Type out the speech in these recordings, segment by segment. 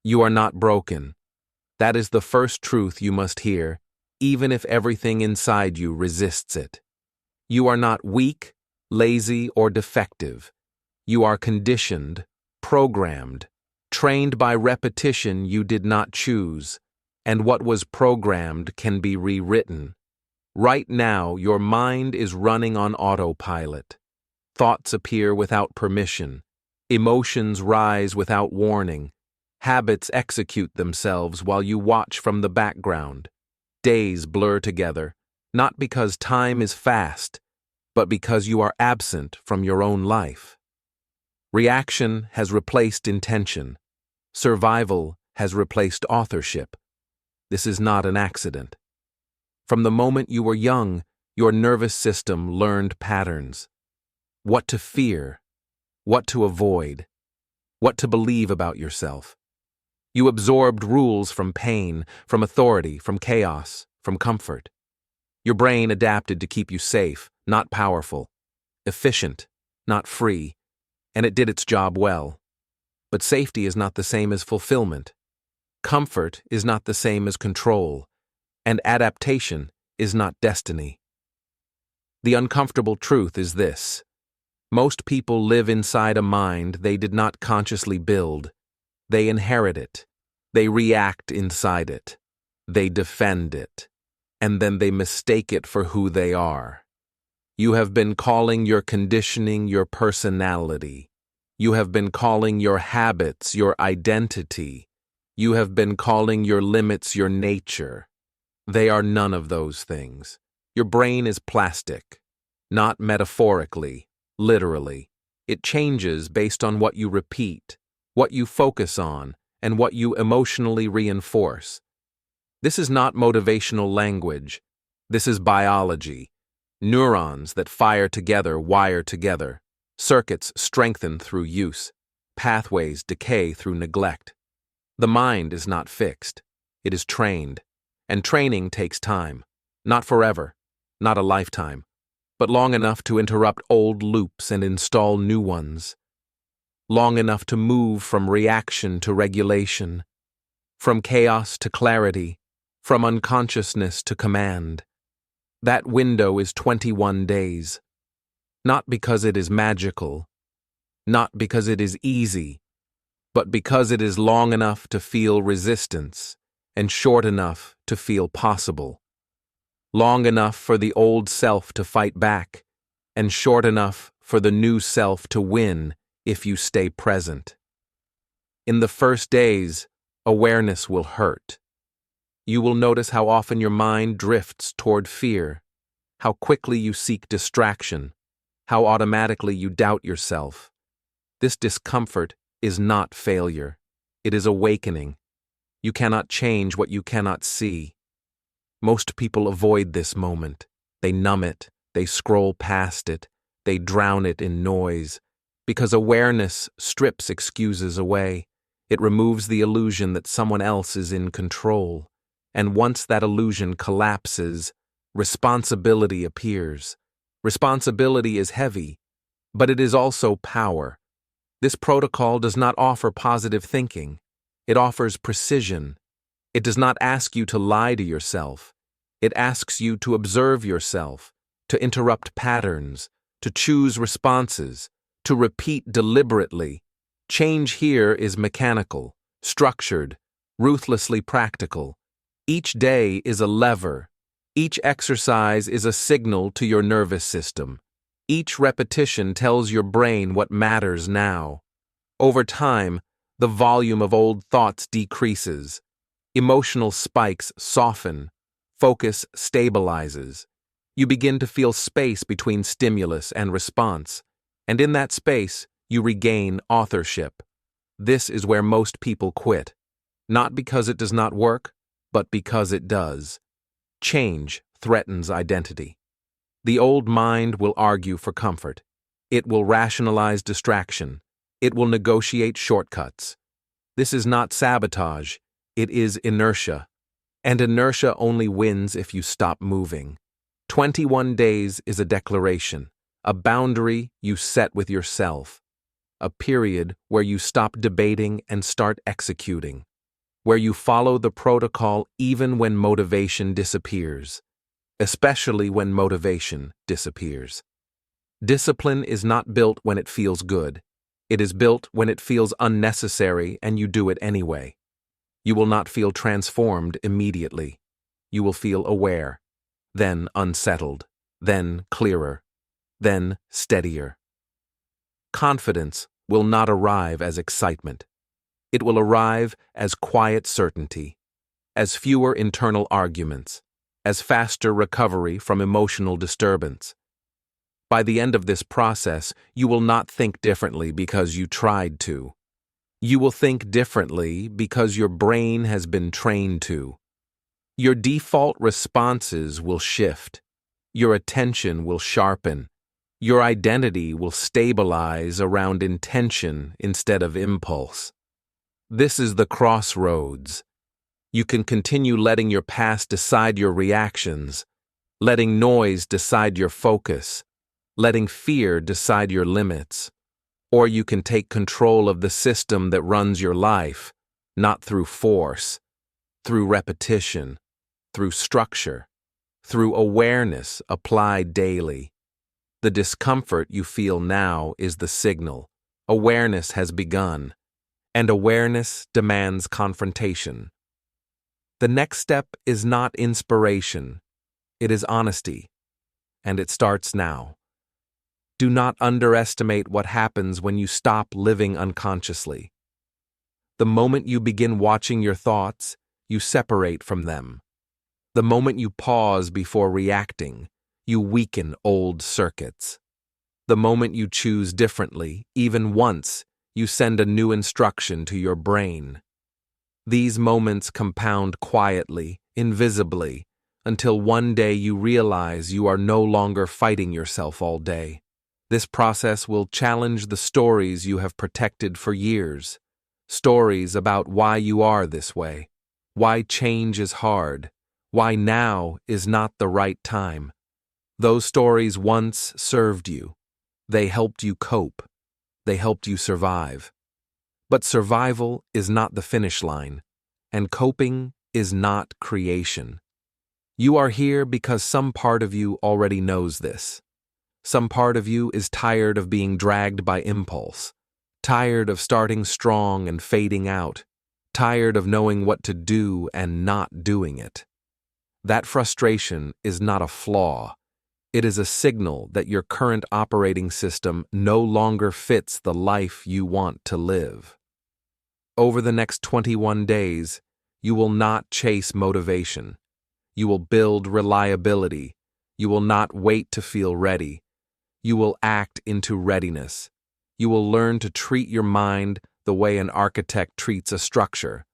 You are not broken. That is the first truth you must hear, even if everything inside you resists it. You are not weak, lazy, or defective. You are conditioned, programmed, trained by repetition you did not choose, and what was programmed can be rewritten. Right now, your mind is running on autopilot. Thoughts appear without permission. Emotions rise without warning. Habits execute themselves while you watch from the background. Days blur together, not because time is fast, but because you are absent from your own life. Reaction has replaced intention. Survival has replaced authorship. This is not an accident. From the moment you were young, your nervous system learned patterns. What to fear, what to avoid, what to believe about yourself. You absorbed rules from pain, from authority, from chaos, from comfort. Your brain adapted to keep you safe, not powerful, efficient, not free, and it did its job well. But safety is not the same as fulfillment. Comfort is not the same as control, and adaptation is not destiny. The uncomfortable truth is this: most people live inside a mind they did not consciously build. They inherit it. They react inside it. They defend it. And then they mistake it for who they are. You have been calling your conditioning your personality. You have been calling your habits your identity. You have been calling your limits your nature. They are none of those things. Your brain is plastic, not metaphorically, literally. It changes based on what you repeat, what you focus on, and what you emotionally reinforce. This is not motivational language. This is biology. Neurons that fire together wire together. Circuits strengthen through use. Pathways decay through neglect. The mind is not fixed. It is trained. And training takes time. Not forever, not a lifetime, but long enough to interrupt old loops and install new ones. Long enough to move from reaction to regulation, from chaos to clarity, from unconsciousness to command. That window is 21 days. Not because it is magical, not because it is easy, but because it is long enough to feel resistance and short enough to feel possible. Long enough for the old self to fight back, and short enough for the new self to win if you stay present. In the first days, awareness will hurt. You will notice how often your mind drifts toward fear, how quickly you seek distraction, how automatically you doubt yourself. This discomfort is not failure. It is awakening. You cannot change what you cannot see. Most people avoid this moment. They numb it. They scroll past it. They drown it in noise. Because awareness strips excuses away. It removes the illusion that someone else is in control. And once that illusion collapses, responsibility appears. Responsibility is heavy, but it is also power. This protocol does not offer positive thinking. It offers precision. It does not ask you to lie to yourself. It asks you to observe yourself, to interrupt patterns, to choose responses, to repeat deliberately. Change here is mechanical, structured, ruthlessly practical. Each day is a lever. Each exercise is a signal to your nervous system. Each repetition tells your brain what matters now. Over time, the volume of old thoughts decreases. Emotional spikes soften. Focus stabilizes. You begin to feel space between stimulus and response, and in that space, you regain authorship. This is where most people quit, not because it does not work, but because it does. Change threatens identity. The old mind will argue for comfort. It will rationalize distraction. It will negotiate shortcuts. This is not sabotage. It is inertia. And inertia only wins if you stop moving. 21 days is a declaration, a boundary you set with yourself, a period where you stop debating and start executing. where you follow the protocol even when motivation disappears, especially when motivation disappears. Discipline is not built when it feels good. It is built when it feels unnecessary and you do it anyway. You will not feel transformed immediately. You will feel aware, then unsettled, then clearer, then steadier. Confidence will not arrive as excitement. It will arrive as quiet certainty, as fewer internal arguments, as faster recovery from emotional disturbance. By the end of this process, you will not think differently because you tried to. You will think differently because your brain has been trained to. Your default responses will shift. Your attention will sharpen. Your identity will stabilize around intention instead of impulse. This is the crossroads. You can continue letting your past decide your reactions, letting noise decide your focus, letting fear decide your limits. Or you can take control of the system that runs your life, not through force, through repetition, through structure, through awareness applied daily. The discomfort you feel now is the signal. Awareness has begun, and awareness demands confrontation. The next step is not inspiration, it is honesty, and it starts now. Do not underestimate what happens when you stop living unconsciously. The moment you begin watching your thoughts, you separate from them. The moment you pause before reacting, you weaken old circuits. The moment you choose differently, even once, you send a new instruction to your brain. These moments compound quietly, invisibly, until one day you realize you are no longer fighting yourself all day. This process will challenge the stories you have protected for years. Stories about why you are this way, why change is hard, why now is not the right time. Those stories once served you. They helped you cope. They helped you survive. But survival is not the finish line, and coping is not creation. You are here because some part of you already knows this. Some part of you is tired of being dragged by impulse, tired of starting strong and fading out, tired of knowing what to do and not doing it. That frustration is not a flaw. It is a signal that your current operating system no longer fits the life you want to live. Over the next 21 days, you will not chase motivation. You will build reliability. You will not wait to feel ready. You will act into readiness. You will learn to treat your mind the way an architect treats a structure,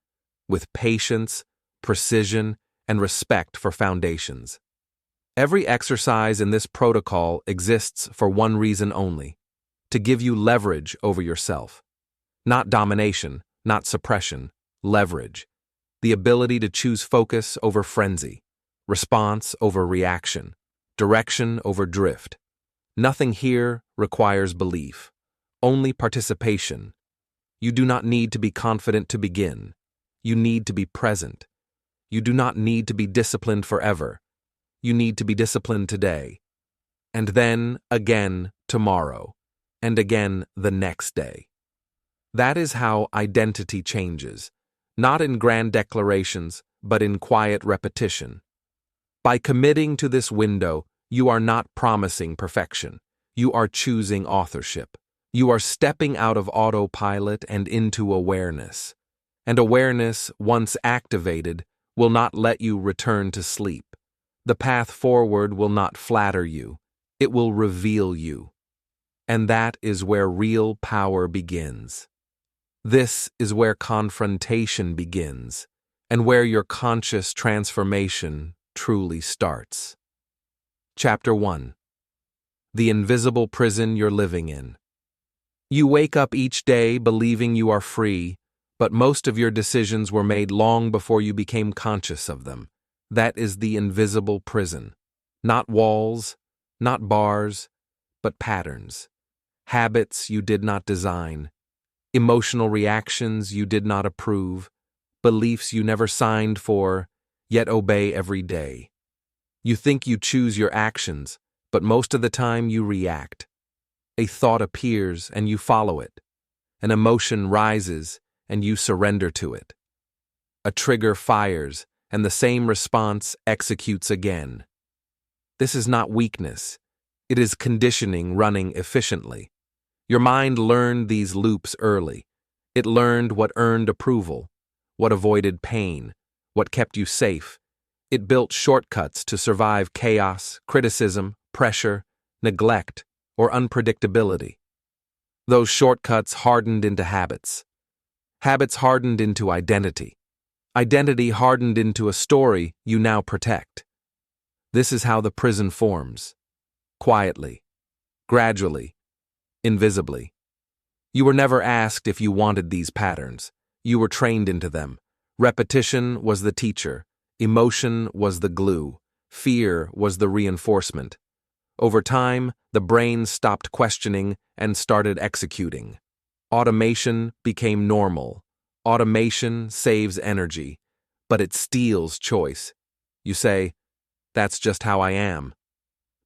with patience, precision, and respect for foundations. Every exercise in this protocol exists for one reason only: to give you leverage over yourself. Not domination, not suppression, leverage. The ability to choose focus over frenzy, response over reaction, direction over drift. Nothing here requires belief, only participation. You do not need to be confident to begin. You need to be present. You do not need to be disciplined forever. You need to be disciplined today, and then again tomorrow, and again the next day. That is how identity changes, not in grand declarations, but in quiet repetition. By committing to this window, you are not promising perfection. You are choosing authorship. You are stepping out of autopilot and into awareness. And awareness, once activated, will not let you return to sleep. The path forward will not flatter you. It will reveal you. And that is where real power begins. This is where confrontation begins, and where your conscious transformation truly starts. Chapter 1. The invisible prison you're living in. You wake up each day believing you are free, but most of your decisions were made long before you became conscious of them. That is the invisible prison. Not walls, not bars, but patterns. Habits you did not design. Emotional reactions you did not approve, beliefs you never signed for, yet obey every day. You think you choose your actions, but most of the time you react. A thought appears and you follow it. An emotion rises and you surrender to it. A trigger fires and the same response executes again. This is not weakness. It is conditioning running efficiently. Your mind learned these loops early. It learned what earned approval, what avoided pain, what kept you safe. It built shortcuts to survive chaos, criticism, pressure, neglect, or unpredictability. Those shortcuts hardened into habits. Habits hardened into identity. Identity hardened into a story you now protect. This is how the prison forms. Quietly, gradually, invisibly. You were never asked if you wanted these patterns. You were trained into them. Repetition was the teacher. Emotion was the glue. Fear was the reinforcement. Over time, the brain stopped questioning and started executing. Automation became normal. Automation saves energy, but it steals choice. You say, "That's just how I am."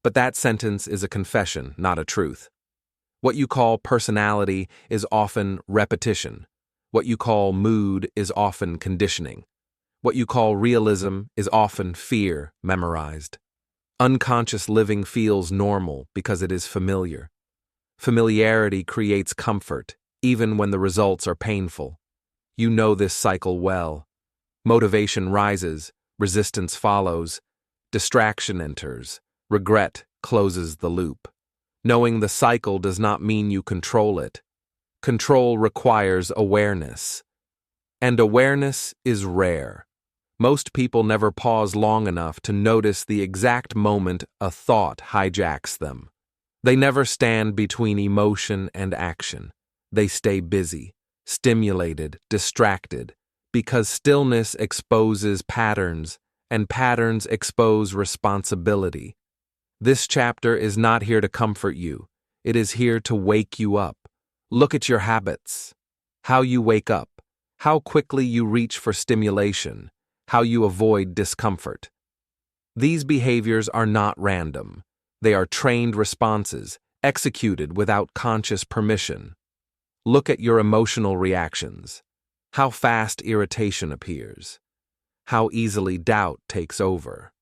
But that sentence is a confession, not a truth. What you call personality is often repetition. What you call mood is often conditioning. What you call realism is often fear memorized. Unconscious living feels normal because it is familiar. Familiarity creates comfort, even when the results are painful. You know this cycle well. Motivation rises, resistance follows, distraction enters, regret closes the loop. Knowing the cycle does not mean you control it. Control requires awareness. And awareness is rare. Most people never pause long enough to notice the exact moment a thought hijacks them. They never stand between emotion and action. They stay busy, stimulated, distracted, because stillness exposes patterns, and patterns expose responsibility. This chapter is not here to comfort you. It is here to wake you up. Look at your habits. How you wake up. How quickly you reach for stimulation. How you avoid discomfort. These behaviors are not random. They are trained responses, executed without conscious permission. Look at your emotional reactions. How fast irritation appears. How easily doubt takes over.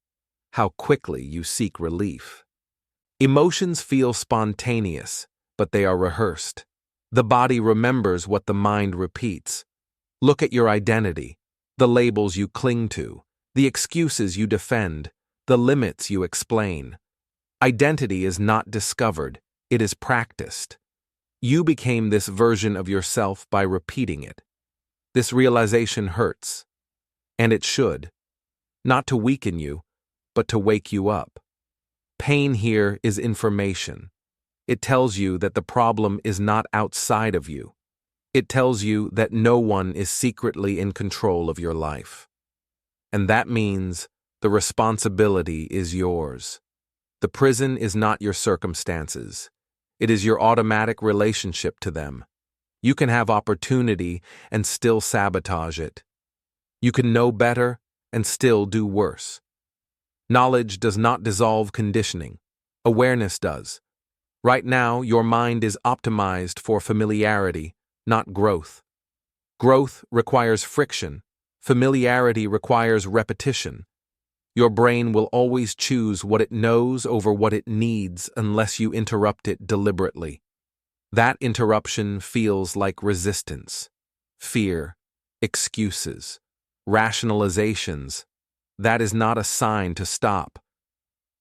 How quickly you seek relief. Emotions feel spontaneous, but they are rehearsed. The body remembers what the mind repeats. Look at your identity. The labels you cling to, the excuses you defend, the limits you explain. Identity is not discovered, it is practiced. You became this version of yourself by repeating it. This realization hurts, and it should, not to weaken you, but to wake you up. Pain here is information. It tells you that the problem is not outside of you. It tells you that no one is secretly in control of your life. And that means the responsibility is yours. The prison is not your circumstances. It is your automatic relationship to them. You can have opportunity and still sabotage it. You can know better and still do worse. Knowledge does not dissolve conditioning. Awareness does. Right now, your mind is optimized for familiarity, not growth. Growth requires friction. Familiarity requires repetition. Your brain will always choose what it knows over what it needs unless you interrupt it deliberately. That interruption feels like resistance, fear, excuses, rationalizations. That is not a sign to stop.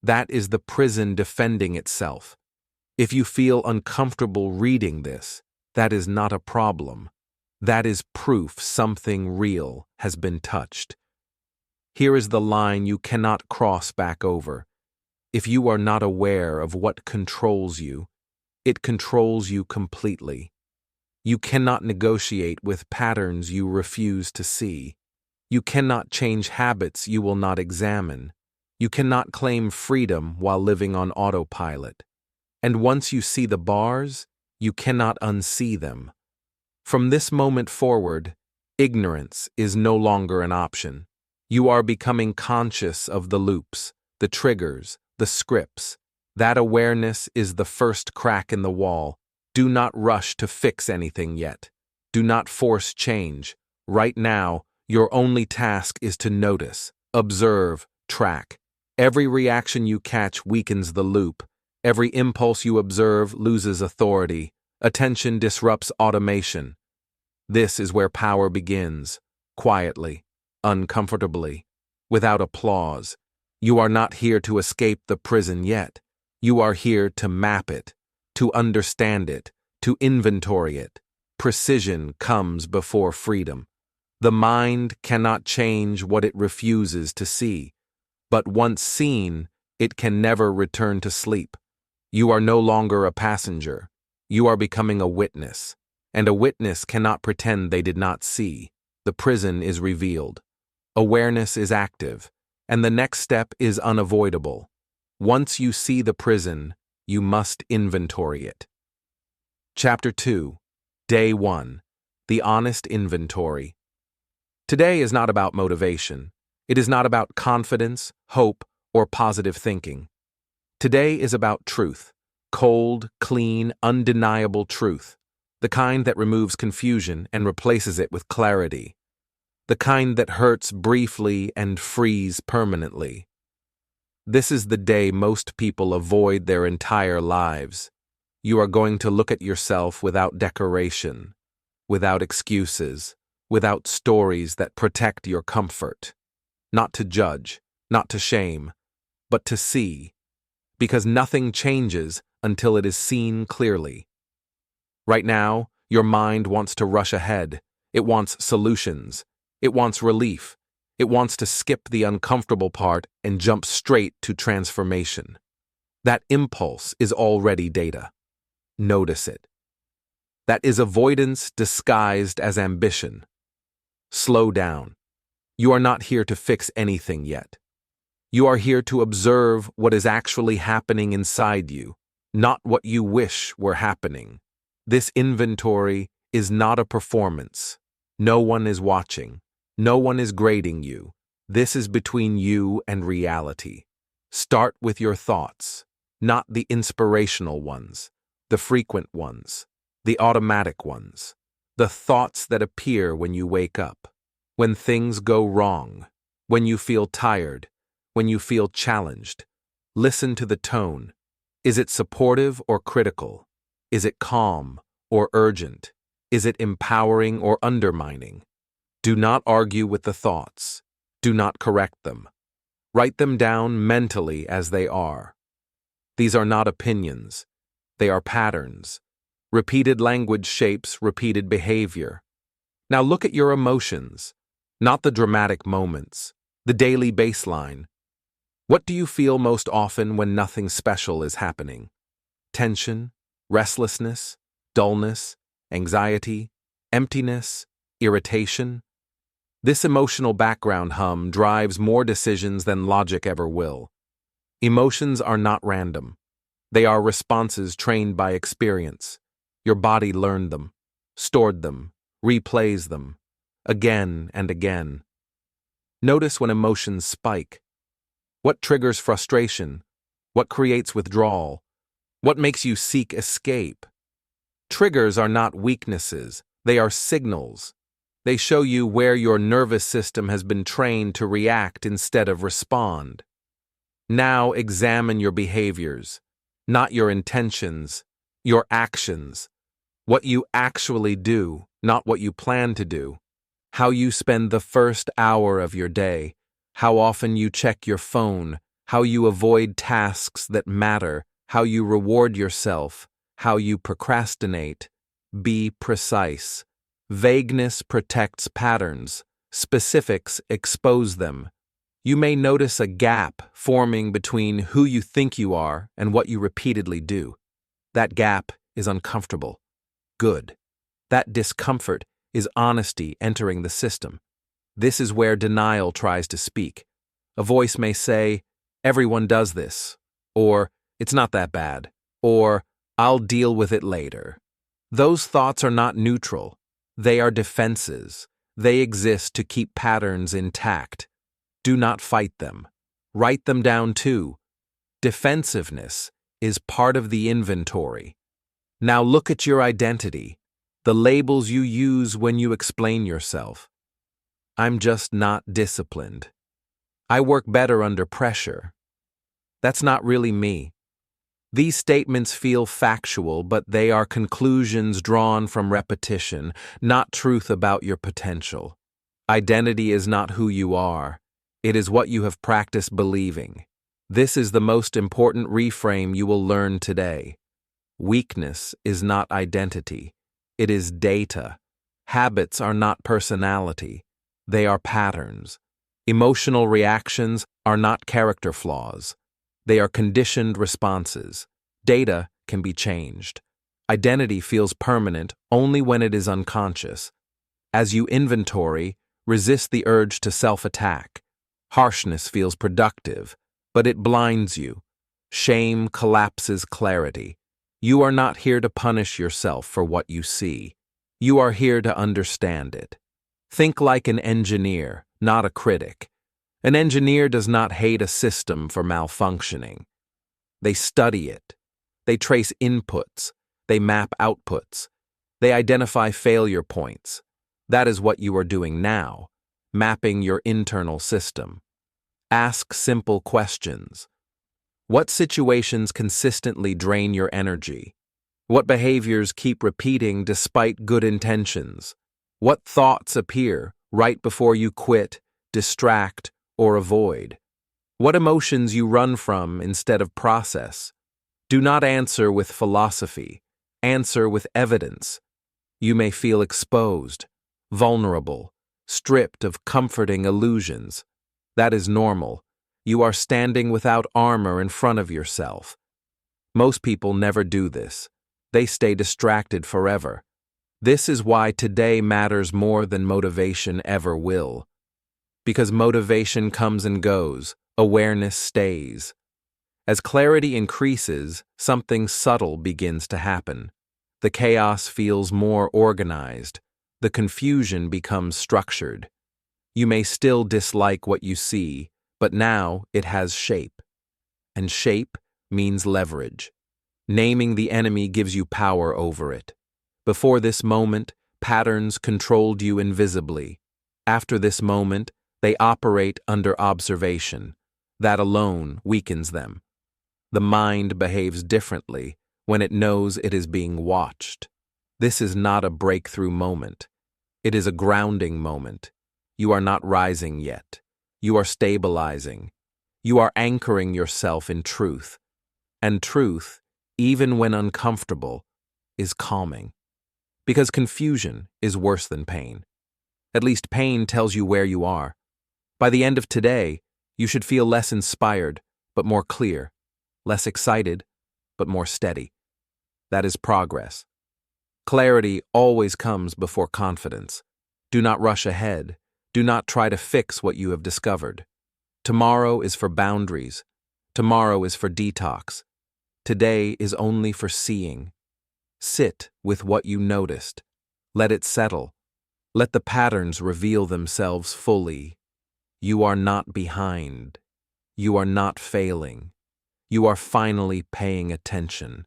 That is the prison defending itself. If you feel uncomfortable reading this, that is not a problem. That is proof something real has been touched. Here is the line you cannot cross back over. If you are not aware of what controls you, it controls you completely. You cannot negotiate with patterns you refuse to see. You cannot change habits you will not examine. You cannot claim freedom while living on autopilot. And once you see the bars, you cannot unsee them. From this moment forward, Ignorance is no longer an option. You are becoming conscious of the loops, the triggers, the scripts. That awareness is the first crack in the wall. Do not rush to fix anything yet. Do not force change. Right now, your only task is to notice, observe, track. Every reaction you catch weakens the loop. Every impulse you observe loses authority. Attention disrupts automation. This is where power begins, quietly, uncomfortably, without applause. You are not here to escape the prison yet. You are here to map it, to understand it, to inventory it. Precision comes before freedom. The mind cannot change what it refuses to see, but once seen, it can never return to sleep. You are no longer a passenger. You are becoming a witness, and a witness cannot pretend they did not see. The prison is revealed. Awareness is active, and the next step is unavoidable. Once you see the prison, you must inventory it. Chapter 2, Day 1, The Honest Inventory. Today is not about motivation. It is not about confidence, hope, or positive thinking. Today is about truth. Cold, clean, undeniable truth. The kind that removes confusion and replaces it with clarity. The kind that hurts briefly and frees permanently. This is the day most people avoid their entire lives. You are going to look at yourself without decoration, without excuses, without stories that protect your comfort. Not to judge, not to shame, but to see. Because nothing changes until it is seen clearly. Right now, your mind wants to rush ahead. It wants solutions. It wants relief. It wants to skip the uncomfortable part and jump straight to transformation. That impulse is already data. Notice it. That is avoidance disguised as ambition. Slow down. You are not here to fix anything yet. You are here to observe what is actually happening inside you, not what you wish were happening. This inventory is not a performance. No one is watching. No one is grading you. This is between you and reality. Start with your thoughts, not the inspirational ones, the frequent ones, the automatic ones, the thoughts that appear when you wake up, when things go wrong, when you feel tired, when you feel challenged. Listen to the tone. Is it supportive or critical? Is it calm or urgent? Is it empowering or undermining? Do not argue with the thoughts. Do not correct them. Write them down mentally as they are. These are not opinions. They are patterns. Repeated language shapes repeated behavior. Now look at your emotions, not the dramatic moments, the daily baseline. What do you feel most often when nothing special is happening? Tension, restlessness, dullness, anxiety, emptiness, irritation? This emotional background hum drives more decisions than logic ever will. Emotions are not random. They are responses trained by experience. Your body learned them, stored them, replays them, again and again. Notice when emotions spike. What triggers frustration? What creates withdrawal? What makes you seek escape? Triggers are not weaknesses. They are signals. They show you where your nervous system has been trained to react instead of respond. Now examine your behaviors, not your intentions, your actions, what you actually do, not what you plan to do, how you spend the first hour of your day, how often you check your phone, how you avoid tasks that matter, how you reward yourself, how you procrastinate. Be precise. Vagueness protects patterns. Specifics expose them. You may notice a gap forming between who you think you are and what you repeatedly do. That gap is uncomfortable. Good. That discomfort is honesty entering the system. This is where denial tries to speak. A voice may say, "Everyone does this," or "It's not that bad," or "I'll deal with it later." Those thoughts are not neutral. They are defenses. They exist to keep patterns intact. Do not fight them. Write them down too. Defensiveness is part of the inventory. Now look at your identity, the labels you use when you explain yourself. I'm just not disciplined. I work better under pressure. That's not really me. These statements feel factual, but they are conclusions drawn from repetition, not truth about your potential. Identity is not who you are. It is what you have practiced believing. This is the most important reframe you will learn today. Weakness is not identity. It is data. Habits are not personality. They are patterns. Emotional reactions are not character flaws. They are conditioned responses. Data can be changed. Identity feels permanent only when it is unconscious. As you inventory, resist the urge to self-attack. Harshness feels productive, but it blinds you. Shame collapses clarity. You are not here to punish yourself for what you see. You are here to understand it. Think like an engineer, not a critic. An engineer does not hate a system for malfunctioning. They study it. They trace inputs. They map outputs. They identify failure points. That is what you are doing now, mapping your internal system. Ask simple questions. What situations consistently drain your energy? What behaviors keep repeating despite good intentions? What thoughts appear right before you quit, distract, or avoid? What emotions you run from instead of process? Do not answer with philosophy. Answer with evidence. You may feel exposed, vulnerable, stripped of comforting illusions. That is normal. You are standing without armor in front of yourself. Most people never do this. They stay distracted forever. This is why today matters more than motivation ever will. Because motivation comes and goes, awareness stays. As clarity increases, something subtle begins to happen. The chaos feels more organized. The confusion becomes structured. You may still dislike what you see, but now it has shape. And shape means leverage. Naming the enemy gives you power over it. Before this moment, patterns controlled you invisibly. After this moment, they operate under observation. That alone weakens them. The mind behaves differently when it knows it is being watched. This is not a breakthrough moment. It is a grounding moment. You are not rising yet. You are stabilizing. You are anchoring yourself in truth. And truth, even when uncomfortable, is calming. Because confusion is worse than pain. At least pain tells you where you are. By the end of today, you should feel less inspired, but more clear. Less excited, but more steady. That is progress. Clarity always comes before confidence. Do not rush ahead. Do not try to fix what you have discovered. Tomorrow is for boundaries. Tomorrow is for detox. Today is only for seeing. Sit with what you noticed. Let it settle. Let the patterns reveal themselves fully. You are not behind. You are not failing. You are finally paying attention.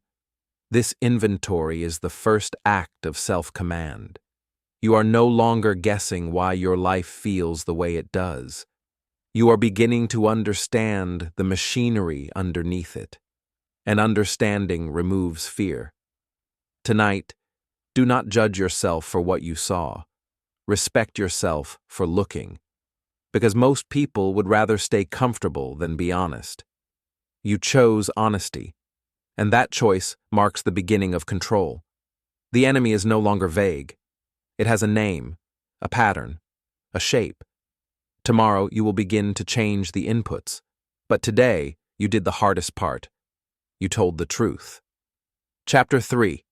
This inventory is the first act of self-command. You are no longer guessing why your life feels the way it does. You are beginning to understand the machinery underneath it. And understanding removes fear. Tonight, do not judge yourself for what you saw. Respect yourself for looking. Because most people would rather stay comfortable than be honest. You chose honesty, and that choice marks the beginning of control. The enemy is no longer vague. It has a name, a pattern, a shape. Tomorrow you will begin to change the inputs, but today you did the hardest part. You told the truth. Chapter 3.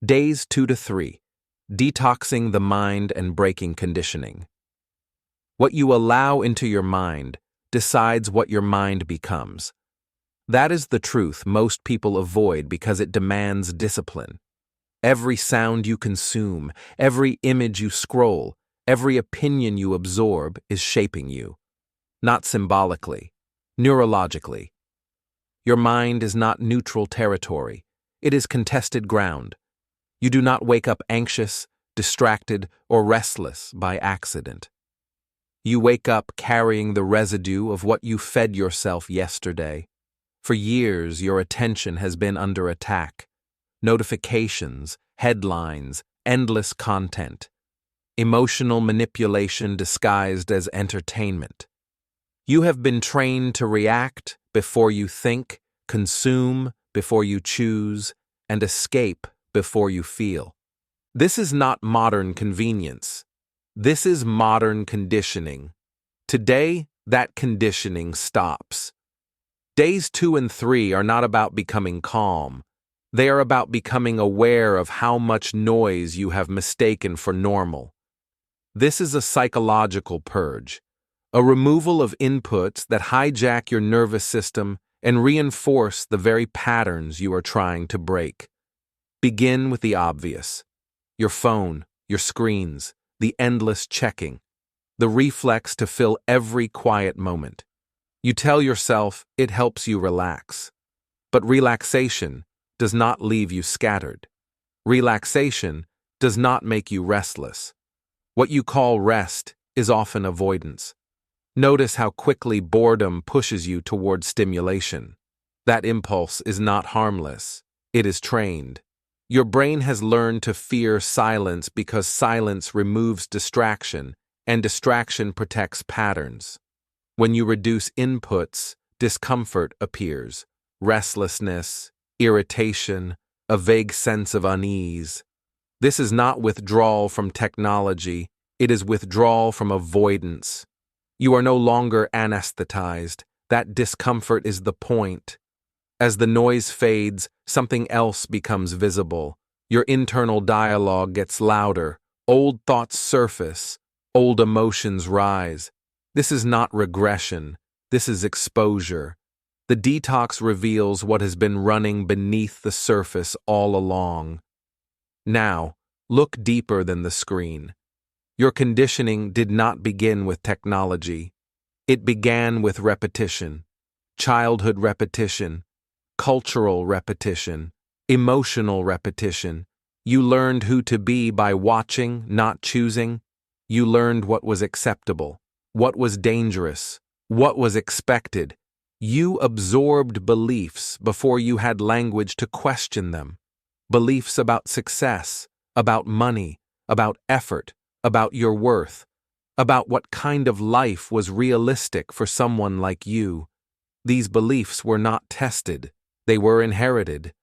Days 2 to 3. Detoxing the mind and breaking conditioning. What you allow into your mind decides what your mind becomes. That is the truth most people avoid because it demands discipline. Every sound you consume, every image you scroll, Every opinion you absorb is shaping you, not symbolically, neurologically. Your mind is not neutral territory. It is contested ground. You do not wake up anxious, distracted, or restless by accident. You wake up carrying the residue of what you fed yourself yesterday. For years, your attention has been under attack. Notifications, headlines, endless content. Emotional manipulation disguised as entertainment. You have been trained to react before you think, consume before you choose, and escape before you feel. This is not modern convenience. This is modern conditioning. Today, that conditioning stops. Days 2 and 3 are not about becoming calm. They are about becoming aware of how much noise you have mistaken for normal. This is a psychological purge, a removal of inputs that hijack your nervous system and reinforce the very patterns you are trying to break. Begin with the obvious: your phone, your screens, the endless checking, the reflex to fill every quiet moment. You tell yourself it helps you relax. But relaxation does not leave you scattered. Relaxation does not make you restless. What you call rest is often avoidance. Notice how quickly boredom pushes you toward stimulation. That impulse is not harmless. It is trained. Your brain has learned to fear silence because silence removes distraction, and distraction protects patterns. When you reduce inputs, discomfort appears. Restlessness, irritation, a vague sense of unease. This is not withdrawal from technology, it is withdrawal from avoidance. You are no longer anesthetized. That discomfort is the point. As the noise fades, something else becomes visible. Your internal dialogue gets louder. Old thoughts surface. Old emotions rise. This is not regression. This is exposure. The detox reveals what has been running beneath the surface all along. Now, look deeper than the screen. Your conditioning did not begin with technology. It began with repetition. Childhood repetition. Cultural repetition. Emotional repetition. You learned who to be by watching, not choosing. You learned what was acceptable, what was dangerous, what was expected. You absorbed beliefs before you had language to question them. Beliefs about success, about money, about effort, about your worth, about what kind of life was realistic for someone like you. These beliefs were not tested. They were inherited,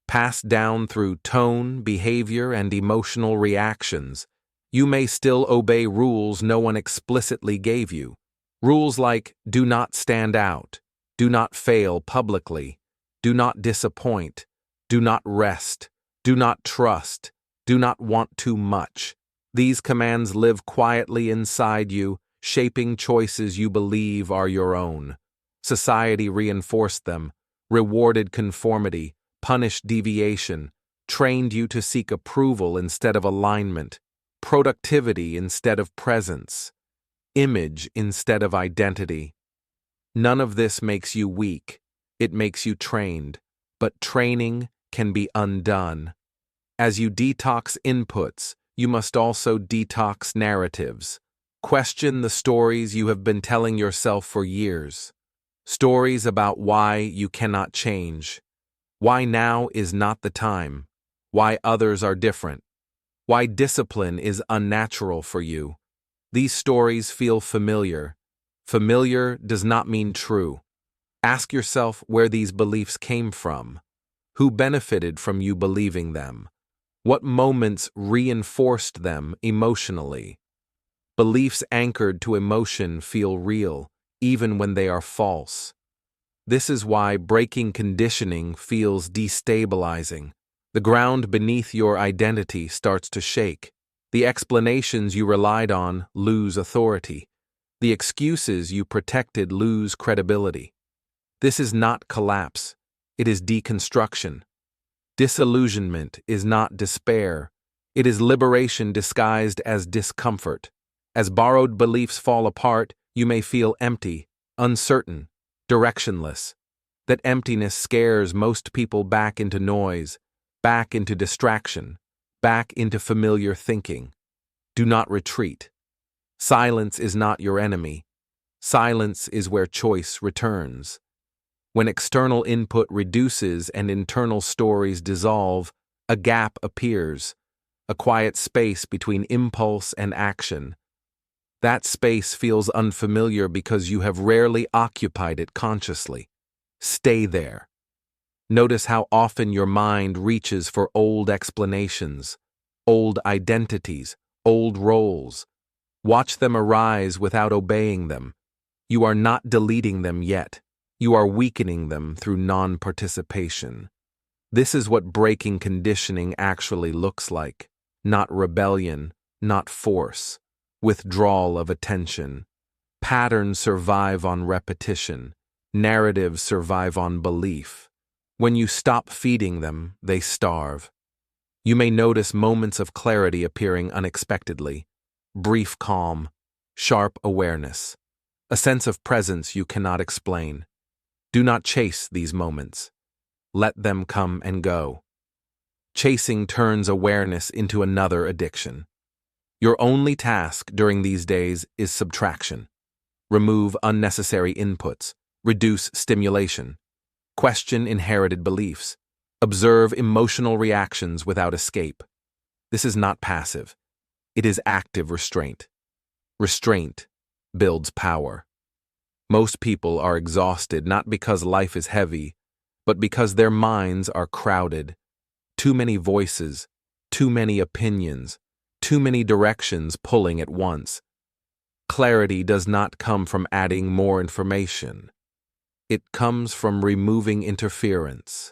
passed down through tone, behavior, and emotional reactions. You may still obey rules no one explicitly gave you. Rules like do not stand out, do not fail publicly, do not disappoint, do not rest, do not trust, do not want too much. These commands live quietly inside you, shaping choices you believe are your own. Society reinforced them, rewarded conformity, punished deviation, trained you to seek approval instead of alignment, productivity instead of presence, image instead of identity. None of this makes you weak. It makes you trained. But training can be undone. As you detox inputs, you must also detox narratives. Question the stories you have been telling yourself for years. Stories about why you cannot change. Why now is not the time. Why others are different. Why discipline is unnatural for you. These stories feel familiar. Familiar does not mean true. Ask yourself where these beliefs came from. Who benefited from you believing them? What moments reinforced them emotionally? Beliefs anchored to emotion feel real, even when they are false. This is why breaking conditioning feels destabilizing. The ground beneath your identity starts to shake. The explanations you relied on lose authority. The excuses you protected lose credibility. This is not collapse. It is deconstruction. Disillusionment is not despair. It is liberation disguised as discomfort. As borrowed beliefs fall apart, you may feel empty, uncertain, directionless. That emptiness scares most people back into noise, back into distraction, back into familiar thinking. Do not retreat. Silence is not your enemy. Silence is where choice returns. When external input reduces and internal stories dissolve, a gap appears, a quiet space between impulse and action. That space feels unfamiliar because you have rarely occupied it consciously. Stay there. Notice how often your mind reaches for old explanations, old identities, old roles. Watch them arise without obeying them. You are not deleting them yet. You are weakening them through non-participation. This is what breaking conditioning actually looks like. Not rebellion, not force. Withdrawal of attention. Patterns survive on repetition. Narratives survive on belief. When you stop feeding them, they starve. You may notice moments of clarity appearing unexpectedly. Brief calm, sharp awareness, a sense of presence you cannot explain. Do not chase these moments. Let them come and go. Chasing turns awareness into another addiction. Your only task during these days is subtraction. Remove unnecessary inputs. Reduce stimulation. Question inherited beliefs. Observe emotional reactions without escape. This is not passive. It is active restraint. Restraint builds power. Most people are exhausted not because life is heavy, but because their minds are crowded. Too many voices, too many opinions, too many directions pulling at once. Clarity does not come from adding more information. It comes from removing interference.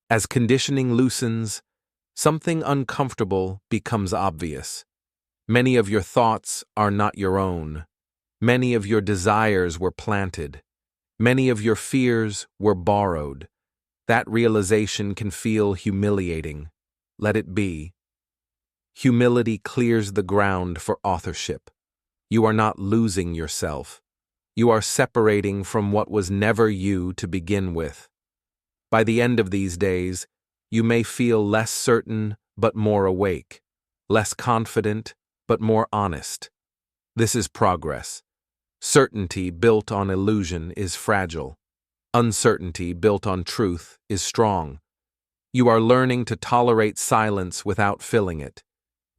As conditioning loosens, something uncomfortable becomes obvious. Many of your thoughts are not your own. Many of your desires were planted. Many of your fears were borrowed. That realization can feel humiliating. Let it be. Humility clears the ground for authorship. You are not losing yourself. You are separating from what was never you to begin with. By the end of these days, you may feel less certain but more awake, less confident but more honest. This is progress. Certainty built on illusion is fragile. Uncertainty built on truth is strong. You are learning to tolerate silence without filling it,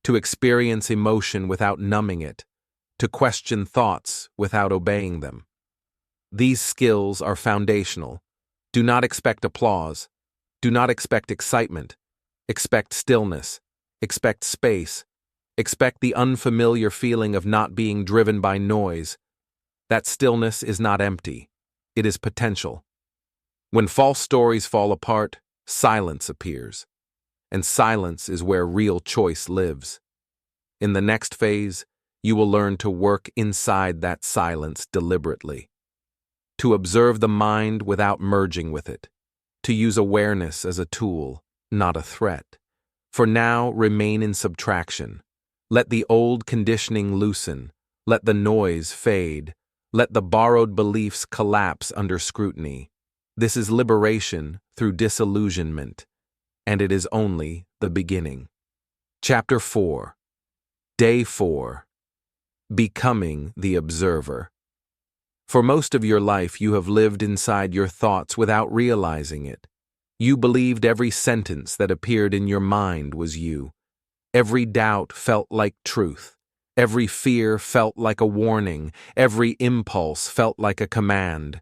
to experience emotion without numbing it, to question thoughts without obeying them. These skills are foundational. Do not expect applause. Do not expect excitement. Expect stillness. Expect space. Expect the unfamiliar feeling of not being driven by noise. That stillness is not empty. It is potential. When false stories fall apart, silence appears. And silence is where real choice lives. In the next phase, you will learn to work inside that silence deliberately. To observe the mind without merging with it. To use awareness as a tool, not a threat. For now, remain in subtraction. Let the old conditioning loosen. Let the noise fade. Let the borrowed beliefs collapse under scrutiny. This is liberation through disillusionment, and it is only the beginning. Chapter 4. Day 4. Becoming the Observer. For most of your life, you have lived inside your thoughts without realizing it. You believed every sentence that appeared in your mind was you. Every doubt felt like truth. Every fear felt like a warning. Every impulse felt like a command.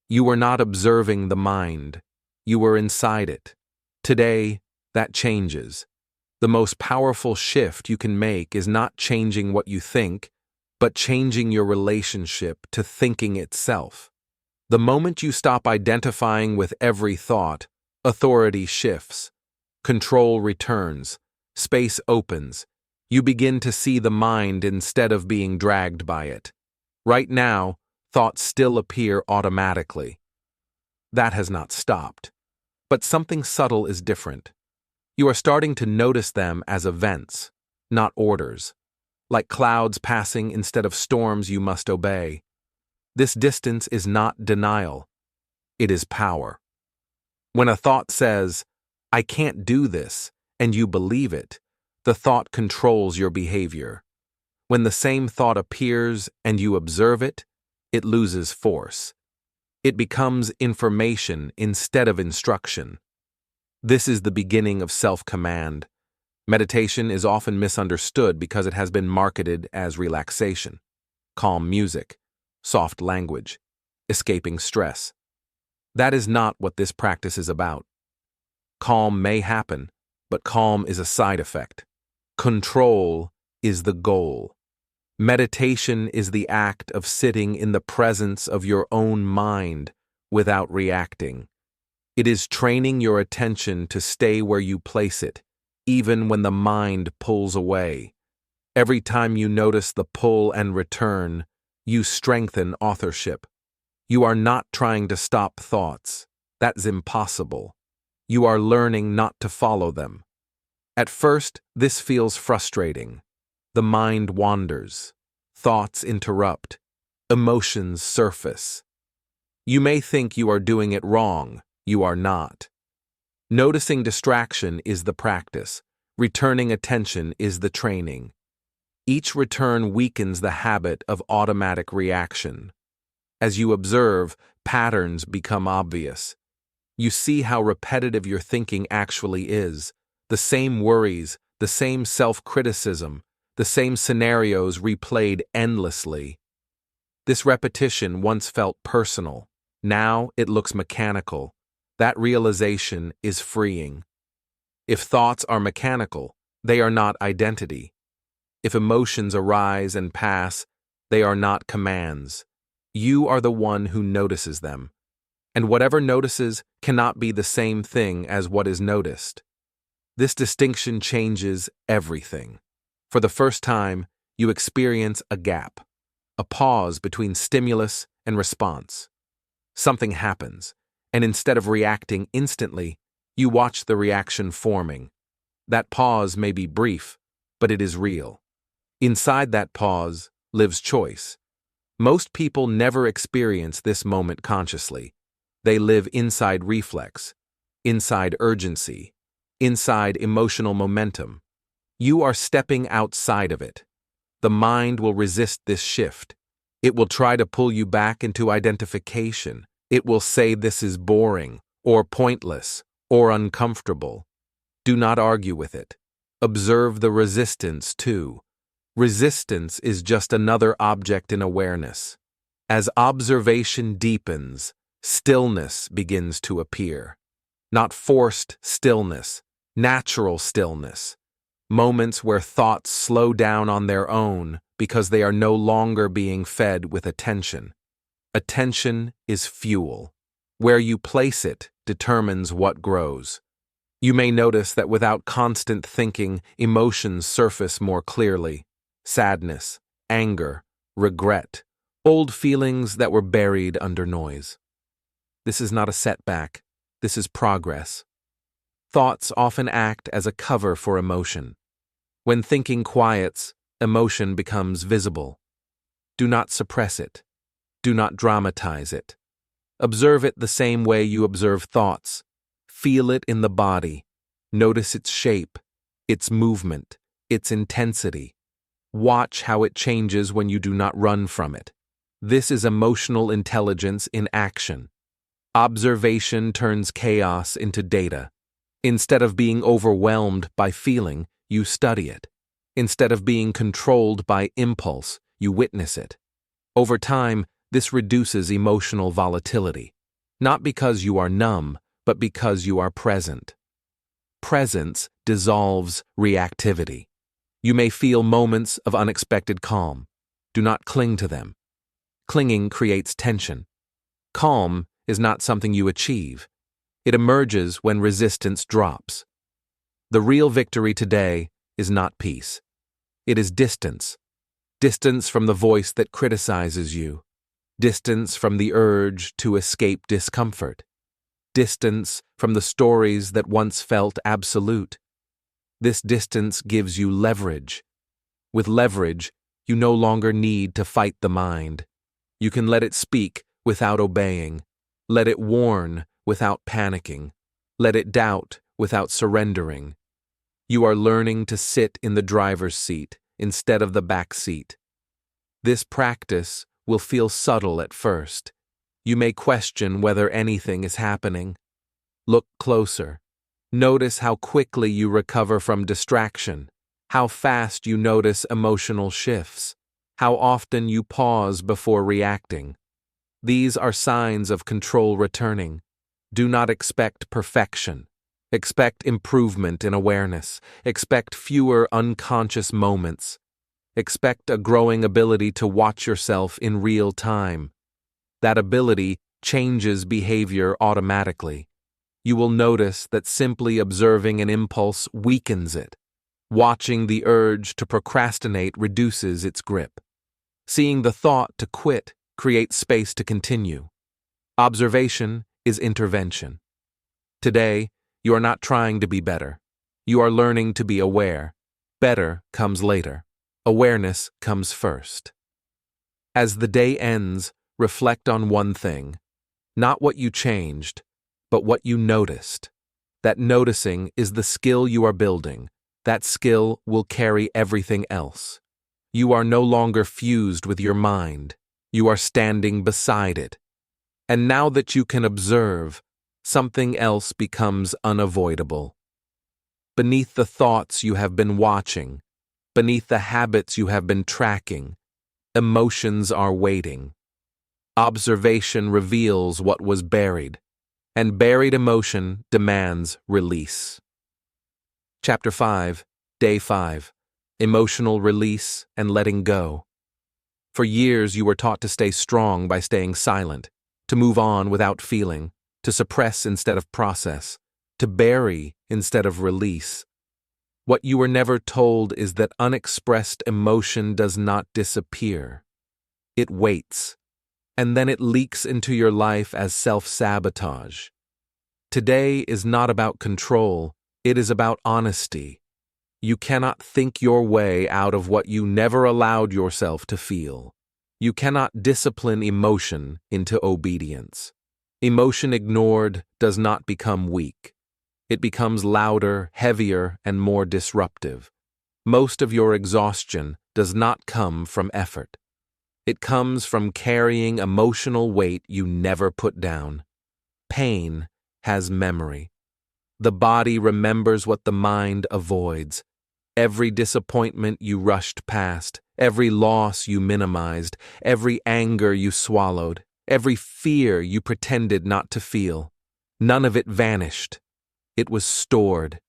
You were not observing the mind. You were inside it. Today, that changes. The most powerful shift you can make is not changing what you think, but changing your relationship to thinking itself. The moment you stop identifying with every thought, authority shifts. Control returns. Space opens. You begin to see the mind instead of being dragged by it. Right now, thoughts still appear automatically. That has not stopped. But something subtle is different. You are starting to notice them as events, not orders. like clouds passing instead of storms you must obey. This distance is not denial, it is power. When a thought says, "I can't do this," and you believe it, the thought controls your behavior. When the same thought appears and you observe it, it loses force. It becomes information instead of instruction. This is the beginning of self-command. Meditation is often misunderstood because it has been marketed as relaxation, calm music, soft language, escaping stress. That is not what this practice is about. Calm may happen, but calm is a side effect. Control is the goal. Meditation is the act of sitting in the presence of your own mind without reacting. It is training your attention to stay where you place it, even when the mind pulls away. Every time you notice the pull and return, you strengthen authorship. You are not trying to stop thoughts. That's impossible. You are learning not to follow them. At first, this feels frustrating. The mind wanders. Thoughts interrupt. Emotions surface. You may think you are doing it wrong. You are not. Noticing distraction is the practice. Returning attention is the training. Each return weakens the habit of automatic reaction. As you observe, patterns become obvious. You see how repetitive your thinking actually is. The same worries, the same self-criticism, the same scenarios replayed endlessly. This repetition once felt personal. Now it looks mechanical. That realization is freeing. If thoughts are mechanical, they are not identity. If emotions arise and pass, they are not commands. You are the one who notices them. And whatever notices cannot be the same thing as what is noticed. This distinction changes everything. For the first time, you experience a gap, a pause between stimulus and response. Something happens, and instead of reacting instantly, you watch the reaction forming. That pause may be brief, but it is real. Inside that pause lives choice. Most people never experience this moment consciously. They live inside reflex, inside urgency, inside emotional momentum. You are stepping outside of it. The mind will resist this shift. It will try to pull you back into identification. It will say this is boring, or pointless, or uncomfortable. Do not argue with it. Observe the resistance too. Resistance is just another object in awareness. As observation deepens, stillness begins to appear. Not forced stillness, natural stillness. Moments where thoughts slow down on their own because they are no longer being fed with attention. Attention is fuel. Where you place it determines what grows. You may notice that without constant thinking, emotions surface more clearly. Sadness, anger, regret, old feelings that were buried under noise. This is not a setback. This is progress. Thoughts often act as a cover for emotion. When thinking quiets, emotion becomes visible. Do not suppress it. Do not dramatize it. Observe it the same way you observe thoughts. Feel it in the body. Notice its shape, its movement, its intensity. Watch how it changes when you do not run from it. This is emotional intelligence in action. Observation turns chaos into data. Instead of being overwhelmed by feeling, you study it. Instead of being controlled by impulse, you witness it. Over time, this reduces emotional volatility. Not because you are numb, but because you are present. Presence dissolves reactivity. You may feel moments of unexpected calm. Do not cling to them. Clinging creates tension. Calm is not something you achieve. It emerges when resistance drops. The real victory today is not peace. It is distance. Distance from the voice that criticizes you. Distance from the urge to escape discomfort. Distance from the stories that once felt absolute. This distance gives you leverage. With leverage, you no longer need to fight the mind. You can let it speak without obeying. Let it warn without panicking. Let it doubt without surrendering. You are learning to sit in the driver's seat instead of the back seat. This practice will feel subtle at first. You may question whether anything is happening. Look closer. Notice how quickly you recover from distraction, how fast you notice emotional shifts, how often you pause before reacting. These are signs of control returning. Do not expect perfection. Expect improvement in awareness. Expect fewer unconscious moments. Expect a growing ability to watch yourself in real time. That ability changes behavior automatically. You will notice that simply observing an impulse weakens it. Watching the urge to procrastinate reduces its grip. Seeing the thought to quit creates space to continue. Observation is intervention. Today, you are not trying to be better. You are learning to be aware. Better comes later. Awareness comes first. As the day ends, reflect on one thing. Not what you changed, but what you noticed. That noticing is the skill you are building. That skill will carry everything else. You are no longer fused with your mind. You are standing beside it. And now that you can observe, something else becomes unavoidable. Beneath the thoughts you have been watching, beneath the habits you have been tracking, emotions are waiting. Observation reveals what was buried, and buried emotion demands release. Chapter 5, Day 5, Emotional Release and Letting Go. For years you were taught to stay strong by staying silent, to move on without feeling, to suppress instead of process, to bury instead of release. What you were never told is that unexpressed emotion does not disappear. It waits, and then it leaks into your life as self-sabotage. Today is not about control, it is about honesty. You cannot think your way out of what you never allowed yourself to feel. You cannot discipline emotion into obedience. Emotion ignored does not become weak. It becomes louder, heavier, and more disruptive. Most of your exhaustion does not come from effort. It comes from carrying emotional weight you never put down. Pain has memory. The body remembers what the mind avoids. Every disappointment you rushed past, every loss you minimized, every anger you swallowed, every fear you pretended not to feel. None of it vanished. It was stored.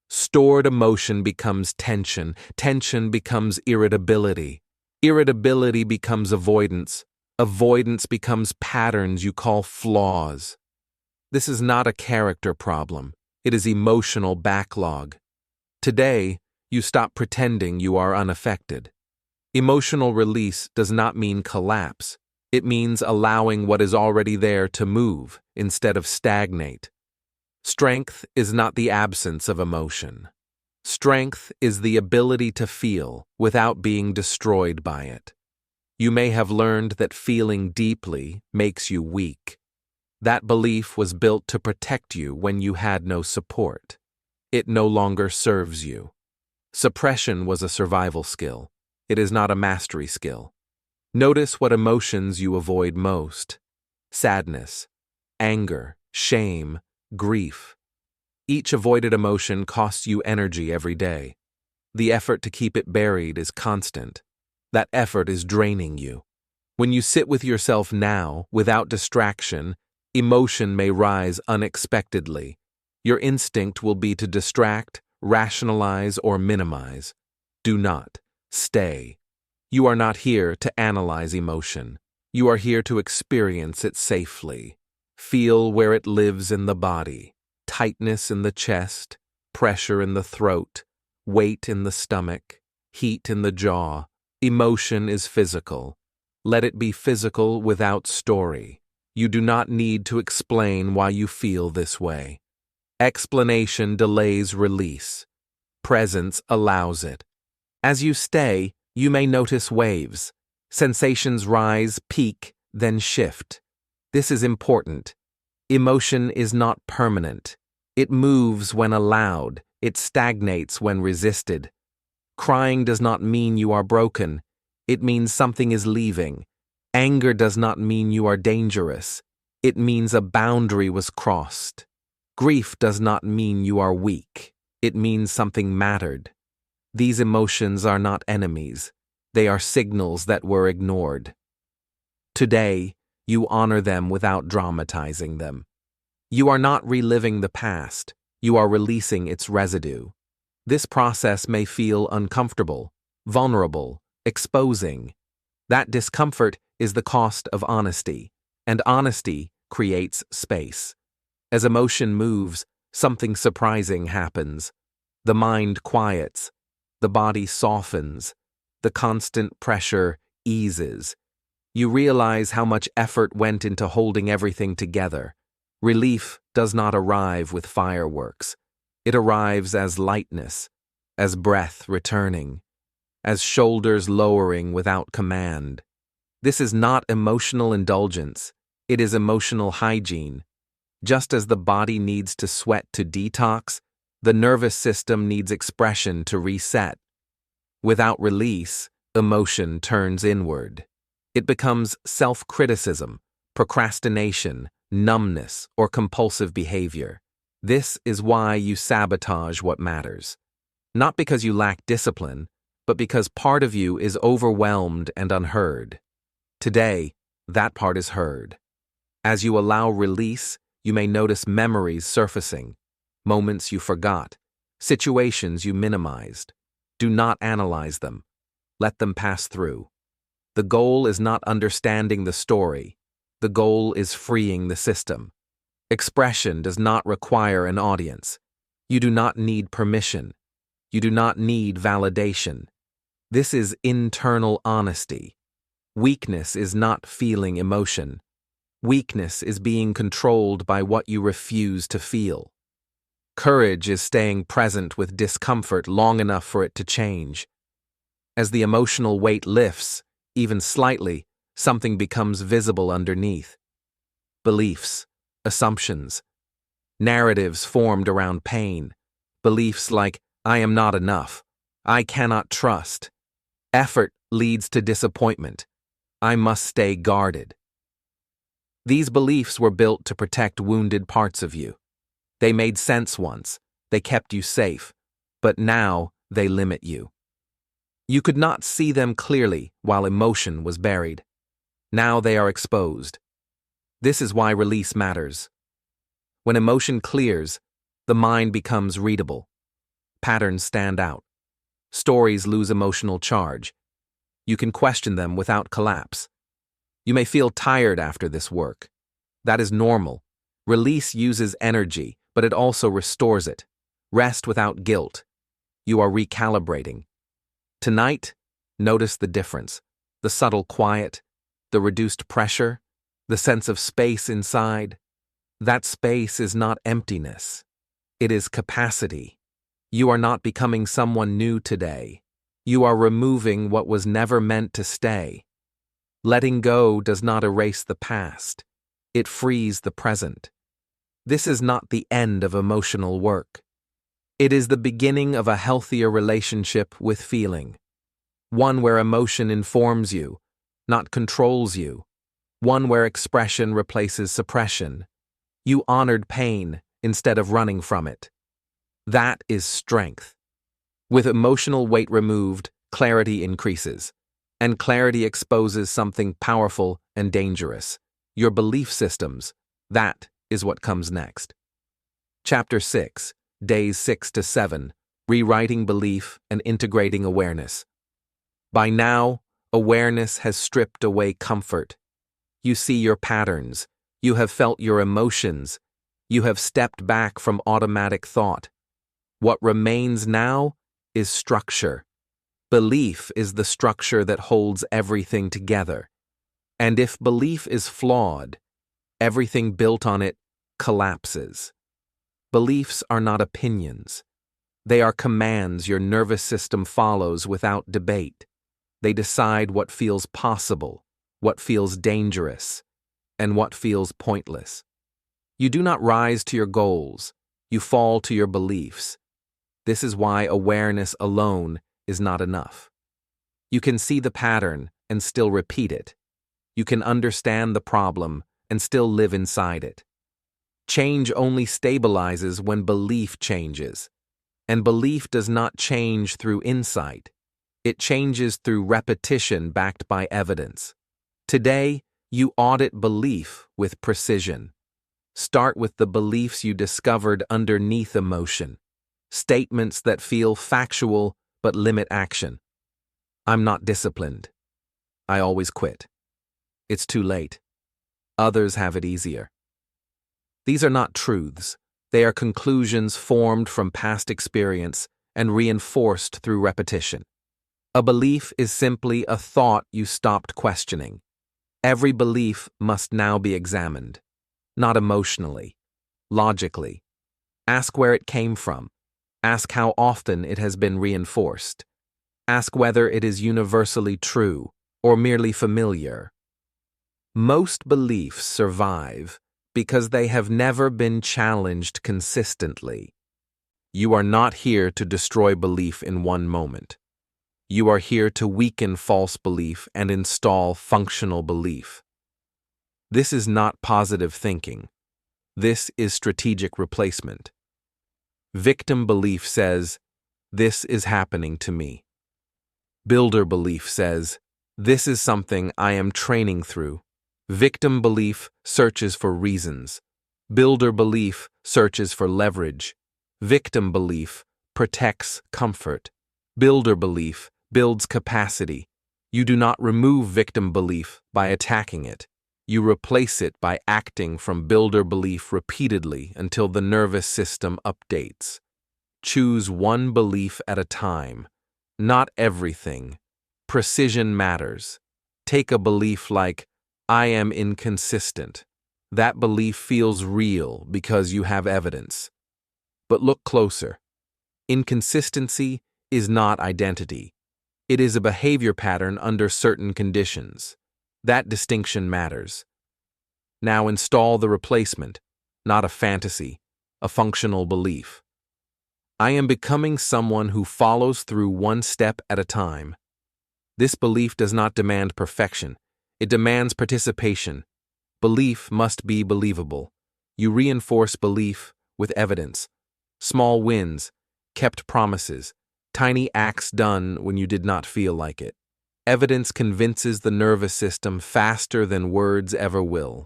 Stored emotion becomes tension. Tension becomes irritability. Irritability becomes avoidance. Avoidance becomes patterns you call flaws. This is not a character problem. It is emotional backlog. Today, you stop pretending you are unaffected. Emotional release does not mean collapse. It means allowing what is already there to move instead of stagnate. Strength is not the absence of emotion. Strength is the ability to feel without being destroyed by it. You may have learned that feeling deeply makes you weak. That belief was built to protect you when you had no support. It no longer serves you. Suppression was a survival skill. It is not a mastery skill. Notice what emotions you avoid most. Sadness, anger, shame, grief. Each avoided emotion costs you energy every day. The effort to keep it buried is constant. That effort is draining you. When you sit with yourself now, without distraction, emotion may rise unexpectedly. Your instinct will be to distract, rationalize, or minimize. Do not. Stay. You are not here to analyze emotion. You are here to experience it safely. Feel where it lives in the body. Tightness in the chest, pressure in the throat, weight in the stomach, heat in the jaw. Emotion is physical. Let it be physical without story. You do not need to explain why you feel this way. Explanation delays release. Presence allows it. As you stay, you may notice waves. Sensations rise, peak, then shift. This is important. Emotion is not permanent. It moves when allowed. It stagnates when resisted. Crying does not mean you are broken. It means something is leaving. Anger does not mean you are dangerous. It means a boundary was crossed. Grief does not mean you are weak. It means something mattered. These emotions are not enemies. They are signals that were ignored. Today, you honor them without dramatizing them. You are not reliving the past. You are releasing its residue. This process may feel uncomfortable, vulnerable, exposing. That discomfort is the cost of honesty, and honesty creates space. As emotion moves, something surprising happens. The mind quiets. The body softens. The constant pressure eases. You realize how much effort went into holding everything together. Relief does not arrive with fireworks. It arrives as lightness, as breath returning, as shoulders lowering without command. This is not emotional indulgence. It is emotional hygiene. Just as the body needs to sweat to detox, the nervous system needs expression to reset. Without release, emotion turns inward. It becomes self-criticism, procrastination, numbness, or compulsive behavior. This is why you sabotage what matters. Not because you lack discipline, but because part of you is overwhelmed and unheard. Today, that part is heard. As you allow release, you may notice memories surfacing, moments you forgot, situations you minimized. Do not analyze them. Let them pass through. The goal is not understanding the story. The goal is freeing the system. Expression does not require an audience. You do not need permission. You do not need validation. This is internal honesty. Weakness is not feeling emotion. Weakness is being controlled by what you refuse to feel. Courage is staying present with discomfort long enough for it to change. As the emotional weight lifts, even slightly, something becomes visible underneath. Beliefs, assumptions, narratives formed around pain. Beliefs like, I am not enough. I cannot trust. Effort leads to disappointment. I must stay guarded. These beliefs were built to protect wounded parts of you. They made sense once. They kept you safe. But now they limit you. You could not see them clearly while emotion was buried. Now they are exposed. This is why release matters. When emotion clears, the mind becomes readable. Patterns stand out. Stories lose emotional charge. You can question them without collapse. You may feel tired after this work. That is normal. Release uses energy, but it also restores it. Rest without guilt. You are recalibrating. Tonight, notice the difference. The subtle quiet, the reduced pressure, the sense of space inside. That space is not emptiness. It is capacity. You are not becoming someone new today. You are removing what was never meant to stay. Letting go does not erase the past. It frees the present. This is not the end of emotional work. It is the beginning of a healthier relationship with feeling. One where emotion informs you, not controls you. One where expression replaces suppression. You honored pain instead of running from it. That is strength. With emotional weight removed, clarity increases. And clarity exposes something powerful and dangerous. Your belief systems. That is what comes next. Chapter 6, Days 6 to 7, Rewriting Belief and Integrating Awareness. By now, awareness has stripped away comfort. You see your patterns. You have felt your emotions. You have stepped back from automatic thought. What remains now is structure. Belief is the structure that holds everything together. And if belief is flawed, everything built on it collapses. Beliefs are not opinions. They are commands your nervous system follows without debate. They decide what feels possible, what feels dangerous, and what feels pointless. You do not rise to your goals, you fall to your beliefs. This is why awareness alone is not enough. You can see the pattern and still repeat it. You can understand the problem and still live inside it. Change only stabilizes when belief changes. And belief does not change through insight. It changes through repetition backed by evidence. Today, you audit belief with precision. Start with the beliefs you discovered underneath emotion. Statements that feel factual but limit action. I'm not disciplined. I always quit. It's too late. Others have it easier. These are not truths. They are conclusions formed from past experience and reinforced through repetition. A belief is simply a thought you stopped questioning. Every belief must now be examined. Not emotionally, logically. Ask where it came from. Ask how often it has been reinforced. Ask whether it is universally true or merely familiar. Most beliefs survive because they have never been challenged consistently. You are not here to destroy belief in one moment. You are here to weaken false belief and install functional belief. This is not positive thinking. This is strategic replacement. Victim belief says, "This is happening to me." Builder belief says, "This is something I am training through." Victim belief searches for reasons. Builder belief searches for leverage. Victim belief protects comfort. Builder belief builds capacity. You do not remove victim belief by attacking it. You replace it by acting from builder belief repeatedly until the nervous system updates. Choose one belief at a time. Not everything. Precision matters. Take a belief like, "I am inconsistent." That belief feels real because you have evidence. But look closer. Inconsistency is not identity. It is a behavior pattern under certain conditions. That distinction matters. Now install the replacement, not a fantasy, a functional belief. I am becoming someone who follows through one step at a time. This belief does not demand perfection. It demands participation. Belief must be believable. You reinforce belief with evidence. Small wins, kept promises, tiny acts done when you did not feel like it. Evidence convinces the nervous system faster than words ever will.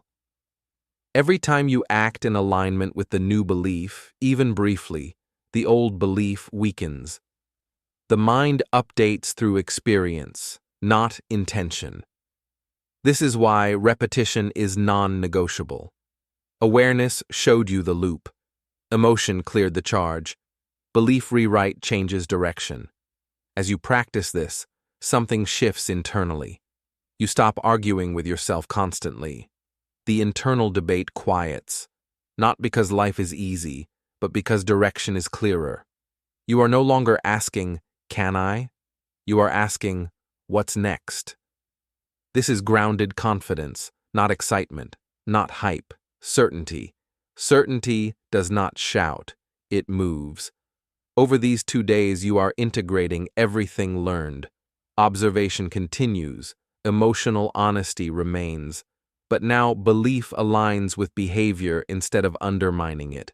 Every time you act in alignment with the new belief, even briefly, the old belief weakens. The mind updates through experience, not intention. This is why repetition is non-negotiable. Awareness showed you the loop. Emotion cleared the charge. Belief rewrite changes direction. As you practice this, something shifts internally. You stop arguing with yourself constantly. The internal debate quiets, not because life is easy, but because direction is clearer. You are no longer asking, "Can I?" You are asking, "What's next?" This is grounded confidence, not excitement, not hype, certainty. Certainty does not shout, it moves. Over these 2 days, you are integrating everything learned. Observation continues, emotional honesty remains, but now belief aligns with behavior instead of undermining it.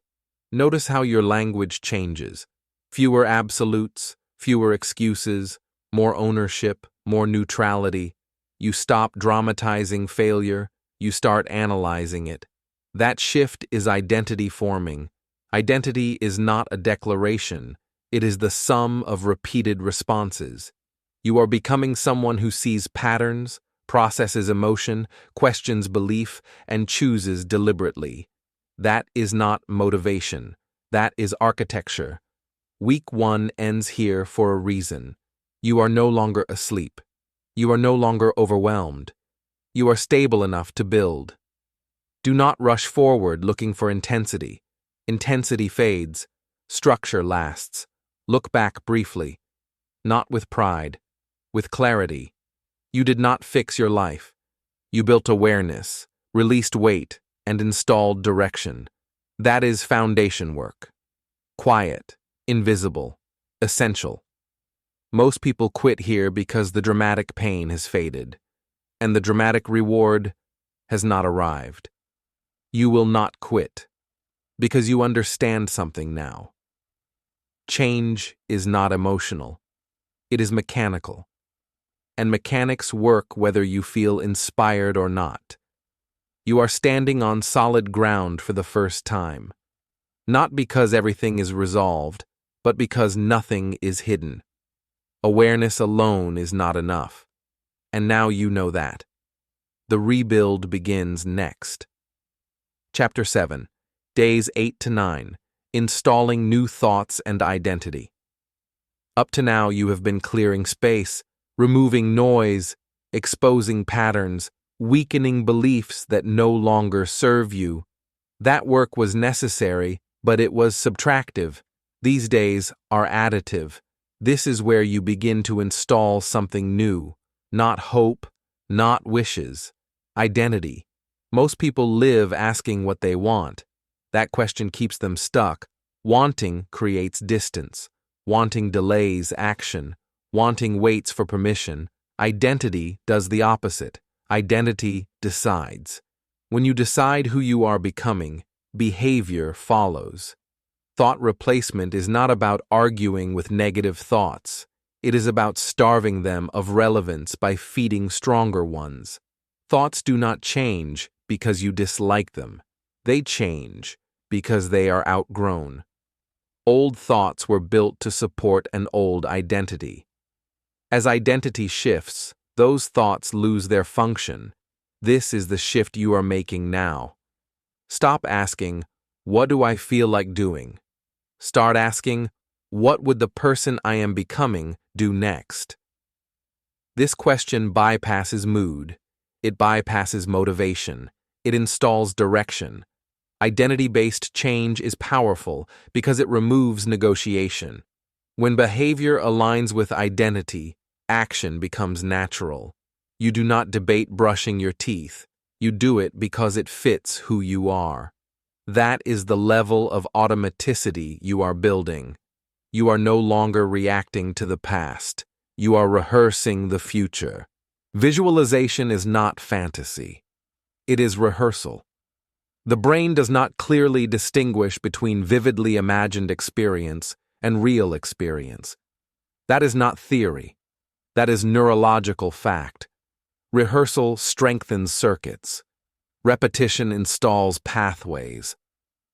Notice how your language changes. Fewer absolutes, fewer excuses, more ownership, more neutrality. You stop dramatizing failure, you start analyzing it. That shift is identity forming. Identity is not a declaration, it is the sum of repeated responses. You are becoming someone who sees patterns, processes emotion, questions belief, and chooses deliberately. That is not motivation. That is architecture. Week 1 ends here for a reason. You are no longer asleep. You are no longer overwhelmed. You are stable enough to build. Do not rush forward looking for intensity. Intensity fades. Structure lasts. Look back briefly, not with pride, with clarity. You did not fix your life. You built awareness, released weight, and installed direction. That is foundation work. Quiet, invisible, essential. Most people quit here because the dramatic pain has faded, and the dramatic reward has not arrived. You will not quit, because you understand something now. Change is not emotional. It is mechanical. And mechanics work whether you feel inspired or not. You are standing on solid ground for the first time. Not because everything is resolved, but because nothing is hidden. Awareness alone is not enough. And now you know that. The rebuild begins next. Chapter 7, Days 8 to 9, Installing New Thoughts and Identity. Up to now you have been clearing space, removing noise, exposing patterns, weakening beliefs that no longer serve you. That work was necessary, but it was subtractive. These days are additive. This is where you begin to install something new, not hope, not wishes, identity. Most people live asking what they want. That question keeps them stuck. Wanting creates distance. Wanting delays action. Wanting waits for permission. Identity does the opposite. Identity decides. When you decide who you are becoming, behavior follows. Thought replacement is not about arguing with negative thoughts. It is about starving them of relevance by feeding stronger ones. Thoughts do not change because you dislike them. They change because they are outgrown. Old thoughts were built to support an old identity. As identity shifts, those thoughts lose their function. This is the shift you are making now. Stop asking, "What do I feel like doing?" Start asking, "What would the person I am becoming do next?" This question bypasses mood. It bypasses motivation. It installs direction. Identity-based change is powerful because it removes negotiation. When behavior aligns with identity, action becomes natural. You do not debate brushing your teeth. You do it because it fits who you are. That is the level of automaticity you are building. You are no longer reacting to the past. You are rehearsing the future. Visualization is not fantasy. It is rehearsal. The brain does not clearly distinguish between vividly imagined experience and real experience. That is not theory. That is neurological fact. Rehearsal strengthens circuits. Repetition installs pathways.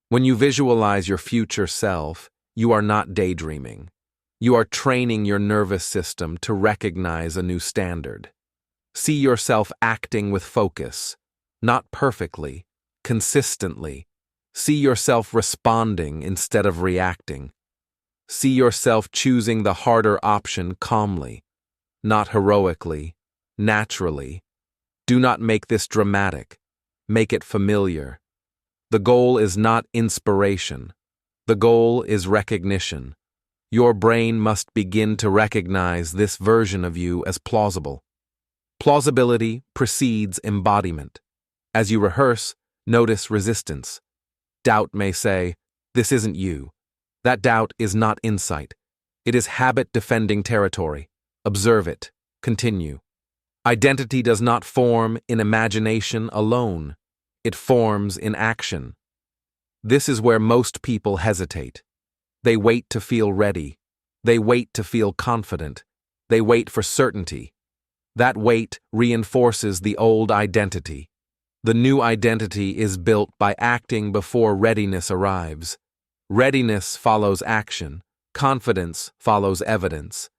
When you visualize your future self, you are not daydreaming. You are training your nervous system to recognize a new standard. See yourself acting with focus, not perfectly, consistently. See yourself responding instead of reacting. See yourself choosing the harder option calmly, not heroically, naturally. Do not make this dramatic. Make it familiar. The goal is not inspiration. The goal is recognition. Your brain must begin to recognize this version of you as plausible. Plausibility precedes embodiment. As you rehearse, notice resistance. Doubt may say, "This isn't you." That doubt is not insight. It is habit defending territory. Observe it. Continue. Identity does not form in imagination alone. It forms in action. This is where most people hesitate. They wait to feel ready. They wait to feel confident. They wait for certainty. That wait reinforces the old identity. The new identity is built by acting before readiness arrives. Readiness follows action. Confidence follows evidence.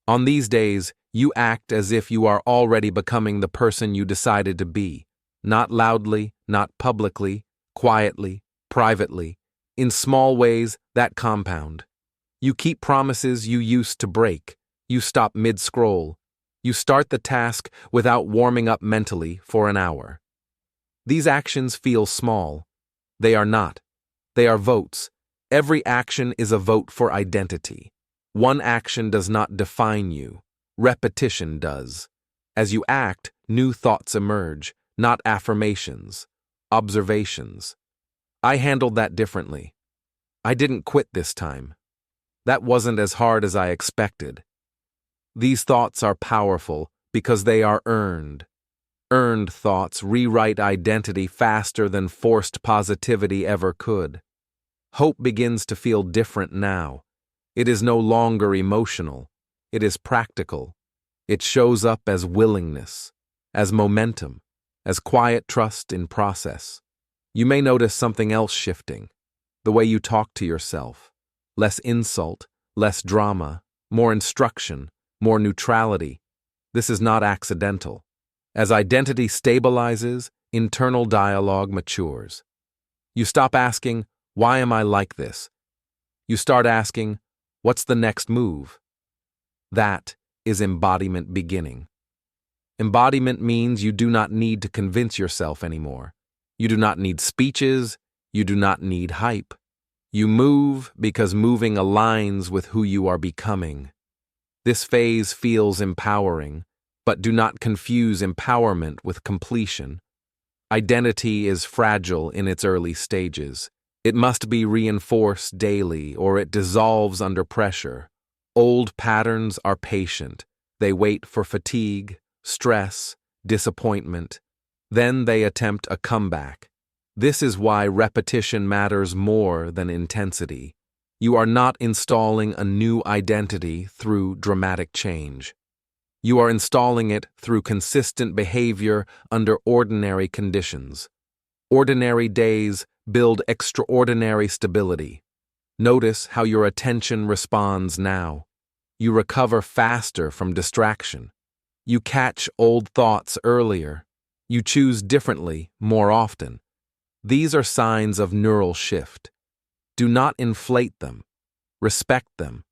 On these days, you act as if you are already becoming the person you decided to be. Not loudly, not publicly, quietly, privately. In small ways that compound. You keep promises you used to break. You stop mid-scroll. You start the task without warming up mentally for an hour. These actions feel small. They are not. They are votes. Every action is a vote for identity. One action does not define you. Repetition does. As you act, new thoughts emerge, not affirmations, observations. I handled that differently. I didn't quit this time. That wasn't as hard as I expected. These thoughts are powerful because they are earned. Earned thoughts rewrite identity faster than forced positivity ever could. Hope begins to feel different now. It is no longer emotional. It is practical. It shows up as willingness, as momentum, as quiet trust in process. You may notice something else shifting. The way you talk to yourself. Less insult, less drama, more instruction, more neutrality. This is not accidental. As identity stabilizes, internal dialogue matures. You stop asking, "Why am I like this?" You start asking, "What's the next move?" That is embodiment beginning. Embodiment means you do not need to convince yourself anymore. You do not need speeches. You do not need hype. You move because moving aligns with who you are becoming. This phase feels empowering, but do not confuse empowerment with completion. Identity is fragile in its early stages. It must be reinforced daily or it dissolves under pressure. Old patterns are patient. They wait for fatigue, stress, disappointment. Then they attempt a comeback. This is why repetition matters more than intensity. You are not installing a new identity through dramatic change. You are installing it through consistent behavior under ordinary conditions. Ordinary days build extraordinary stability. Notice how your attention responds now. You recover faster from distraction. You catch old thoughts earlier. You choose differently more often. These are signs of neural shift. Do not inflate them. Respect them.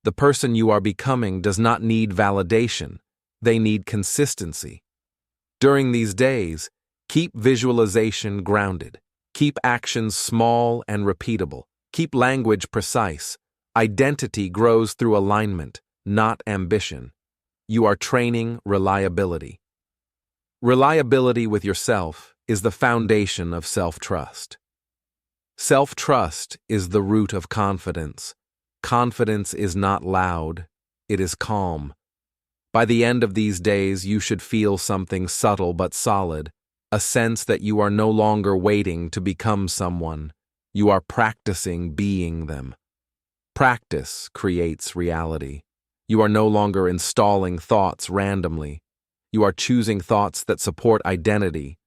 The person you are becoming does not need validation. They need consistency. During these days, keep visualization grounded. Keep actions small and repeatable. Keep language precise. Identity grows through alignment, not ambition. You are training reliability. Reliability with yourself is the foundation of self-trust. Self-trust is the root of confidence. Confidence is not loud, it is calm. By the end of these days, you should feel something subtle but solid, a sense that you are no longer waiting to become someone. You are practicing being them. Practice creates reality. You are no longer installing thoughts randomly. You are choosing thoughts that support identity.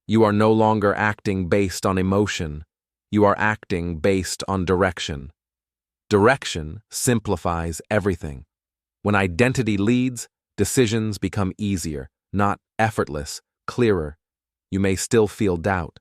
You are no longer acting based on emotion. You are acting based on direction. Direction simplifies everything. When identity leads, decisions become easier, not effortless, clearer. You may still feel doubt.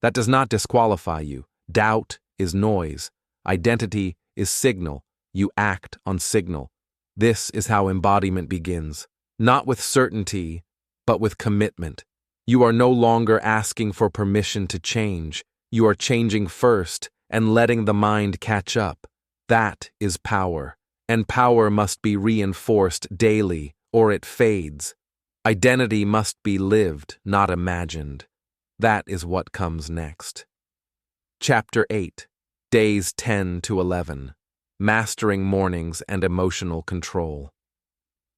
That does not disqualify you. Doubt is noise. Identity is signal. You act on signal. This is how embodiment begins. Not with certainty, but with commitment. You are no longer asking for permission to change. You are changing first and letting the mind catch up. That is power, and power must be reinforced daily or it fades. Identity must be lived, not imagined. That is what comes next. Chapter 8, Days 10 to 11, Mastering Mornings and Emotional Control.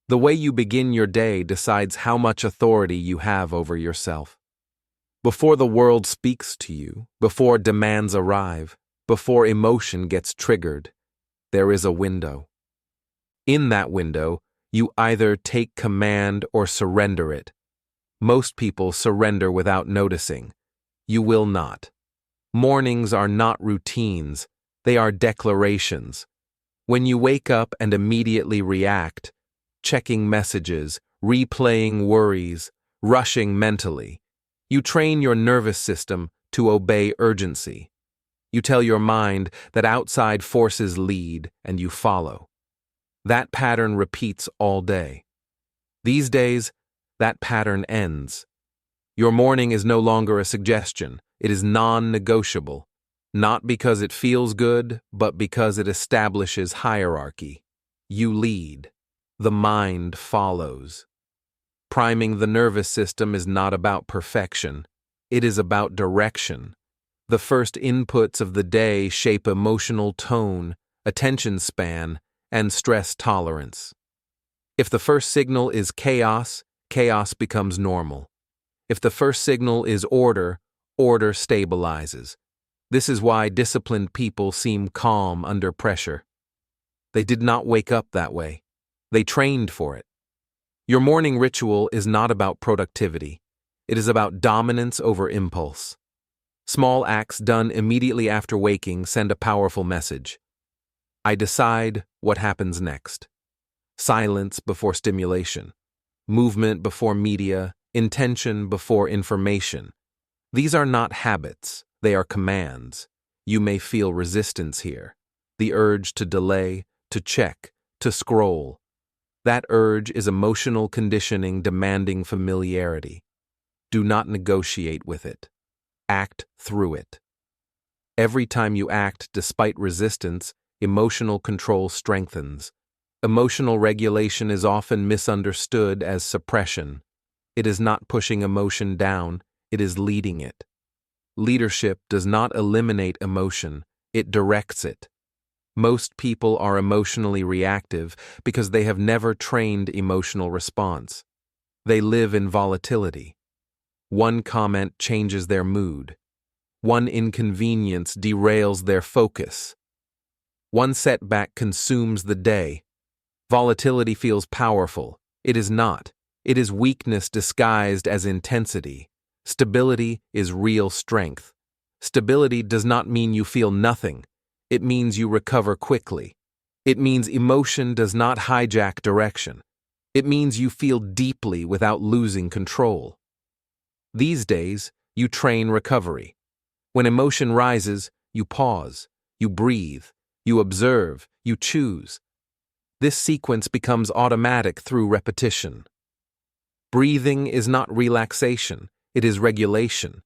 The way you begin your day decides how much authority you have over yourself. Before the world speaks to you, before demands arrive, before emotion gets triggered, there is a window. In that window, you either take command or surrender it. Most people surrender without noticing. You will not. Mornings are not routines, they are declarations. When you wake up and immediately react, checking messages, replaying worries, rushing mentally, you train your nervous system to obey urgency. You tell your mind that outside forces lead and you follow. That pattern repeats all day. These days, that pattern ends. Your morning is no longer a suggestion. It is non-negotiable. Not because it feels good, but because it establishes hierarchy. You lead. The mind follows. Priming the nervous system is not about perfection. It is about direction. The first inputs of the day shape emotional tone, attention span, and stress tolerance. If the first signal is chaos, chaos becomes normal. If the first signal is order, order stabilizes. This is why disciplined people seem calm under pressure. They did not wake up that way. They trained for it. Your morning ritual is not about productivity. It is about dominance over impulse. Small acts done immediately after waking send a powerful message. I decide what happens next. Silence before stimulation. Movement before media. Intention before information. These are not habits. They are commands. You may feel resistance here. The urge to delay, to check, to scroll. That urge is emotional conditioning demanding familiarity. Do not negotiate with it. Act through it. Every time you act despite resistance, emotional control strengthens. Emotional regulation is often misunderstood as suppression. It is not pushing emotion down, it is leading it. Leadership does not eliminate emotion, it directs it. Most people are emotionally reactive because they have never trained emotional response. They live in volatility. One comment changes their mood. One inconvenience derails their focus. One setback consumes the day. Volatility feels powerful. It is not. It is weakness disguised as intensity. Stability is real strength. Stability does not mean you feel nothing. It means you recover quickly. It means emotion does not hijack direction. It means you feel deeply without losing control. These days, you train recovery. When emotion rises, you pause, you breathe, you observe, you choose. This sequence becomes automatic through repetition. Breathing is not relaxation, it is regulation.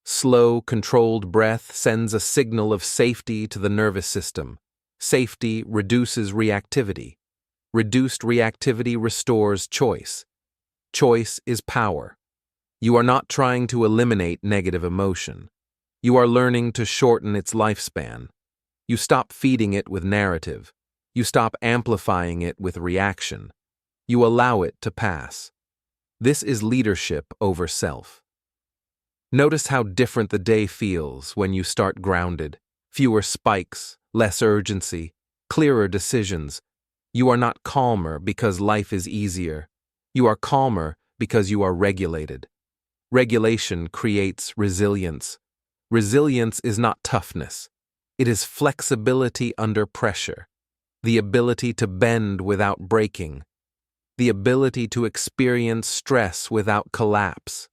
Slow, controlled breath sends a signal of safety to the nervous system. Safety reduces reactivity. Reduced reactivity restores choice. Choice is power. You are not trying to eliminate negative emotion. You are learning to shorten its lifespan. You stop feeding it with narrative. You stop amplifying it with reaction. You allow it to pass. This is leadership over self. Notice how different the day feels when you start grounded. Fewer spikes, less urgency, clearer decisions. You are not calmer because life is easier. You are calmer because you are regulated. Regulation creates resilience. Resilience is not toughness. It is flexibility under pressure. The ability to bend without breaking. The ability to experience stress without collapse.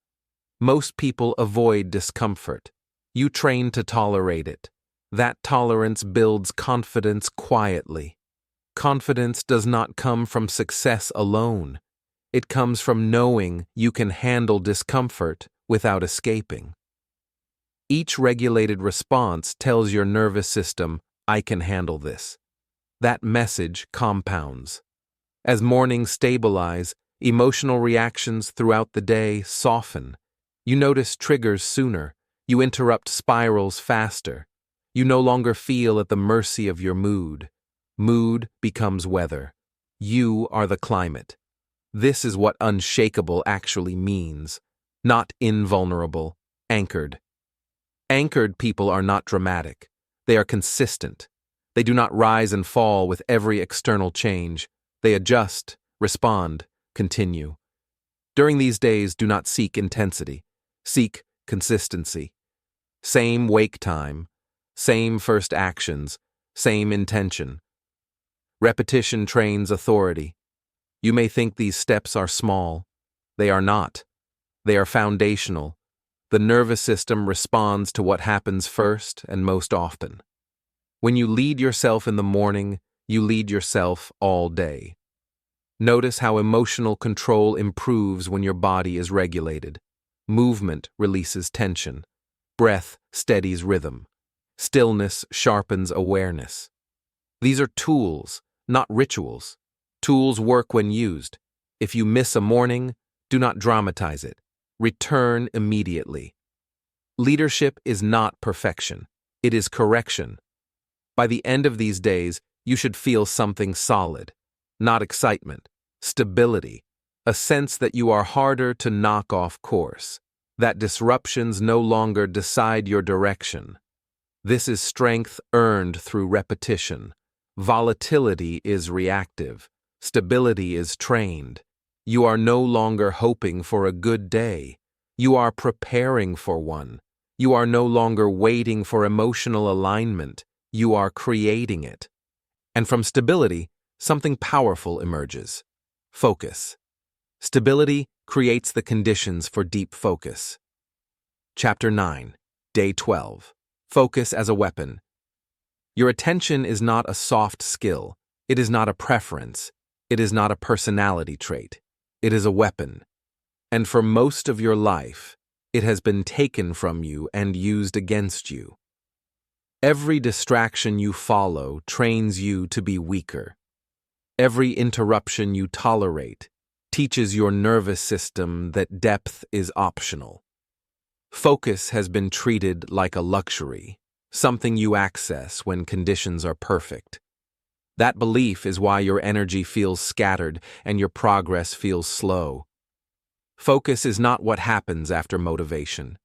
Most people avoid discomfort. You train to tolerate it. That tolerance builds confidence quietly. Confidence does not come from success alone. It comes from knowing you can handle discomfort without escaping. Each regulated response tells your nervous system, I can handle this. That message compounds. As mornings stabilize, emotional reactions throughout the day soften. You notice triggers sooner. You interrupt spirals faster. You no longer feel at the mercy of your mood. Mood becomes weather. You are the climate. This is what unshakable actually means. Not invulnerable, anchored. Anchored people are not dramatic. They are consistent. They do not rise and fall with every external change. They adjust, respond, continue. During these days, do not seek intensity. Seek consistency. Same wake time, same first actions, same intention. Repetition trains authority. You may think these steps are small. They are not. They are foundational. The nervous system responds to what happens first and most often. When you lead yourself in the morning, you lead yourself all day. Notice how emotional control improves when your body is regulated. Movement releases tension. Breath steadies rhythm. Stillness sharpens awareness. These are tools, not rituals. Tools work when used. If you miss a morning, do not dramatize it. Return immediately. Leadership is not perfection. It is correction. By the end of these days, you should feel something solid, not excitement, stability, a sense that you are harder to knock off course, that disruptions no longer decide your direction. This is strength earned through repetition. Volatility is reactive. Stability is trained. You are no longer hoping for a good day. You are preparing for one. You are no longer waiting for emotional alignment. You are creating it. And from stability, something powerful emerges. Focus. Stability creates the conditions for deep focus. Chapter 9, Day 12. Focus as a weapon. Your attention is not a soft skill. It is not a preference. It is not a personality trait. It is a weapon. And for most of your life, it has been taken from you and used against you. Every distraction you follow trains you to be weaker. Every interruption you tolerate teaches your nervous system that depth is optional. Focus has been treated like a luxury, something you access when conditions are perfect. That belief is why your energy feels scattered and your progress feels slow. Focus is not what happens after motivation.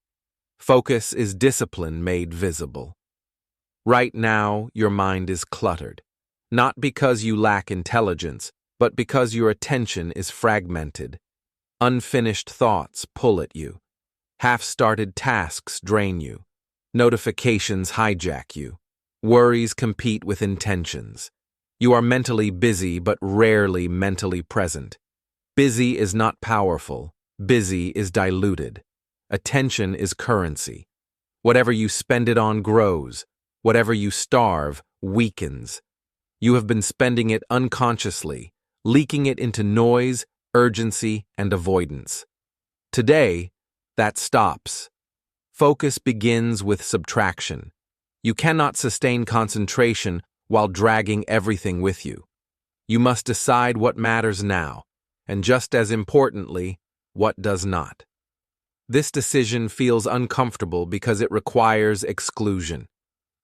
Focus is discipline made visible. Right now, your mind is cluttered, not because you lack intelligence, but because your attention is fragmented. Unfinished thoughts pull at you. Half-started tasks drain you. Notifications hijack you. Worries compete with intentions. You are mentally busy but rarely mentally present. Busy is not powerful. Busy is diluted. Attention is currency. Whatever you spend it on grows. Whatever you starve weakens. You have been spending it unconsciously, leaking it into noise, urgency, and avoidance. Today, that stops. Focus begins with subtraction. You cannot sustain concentration while dragging everything with you. You must decide what matters now, and just as importantly, what does not. This decision feels uncomfortable because it requires exclusion.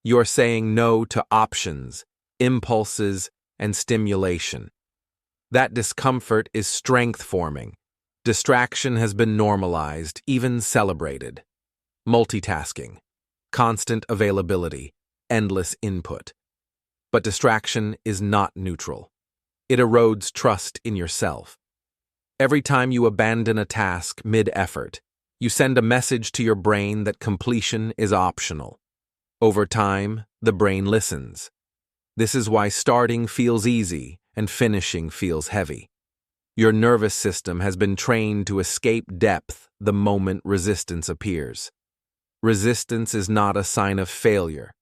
You are saying no to options, impulses, and stimulation. That discomfort is strength-forming. Distraction has been normalized, even celebrated. Multitasking, constant availability, endless input. But distraction is not neutral. It erodes trust in yourself. Every time you abandon a task mid-effort, you send a message to your brain that completion is optional. Over time, the brain listens. This is why starting feels easy and finishing feels heavy. Your nervous system has been trained to escape depth the moment resistance appears. Resistance is not a sign of failure.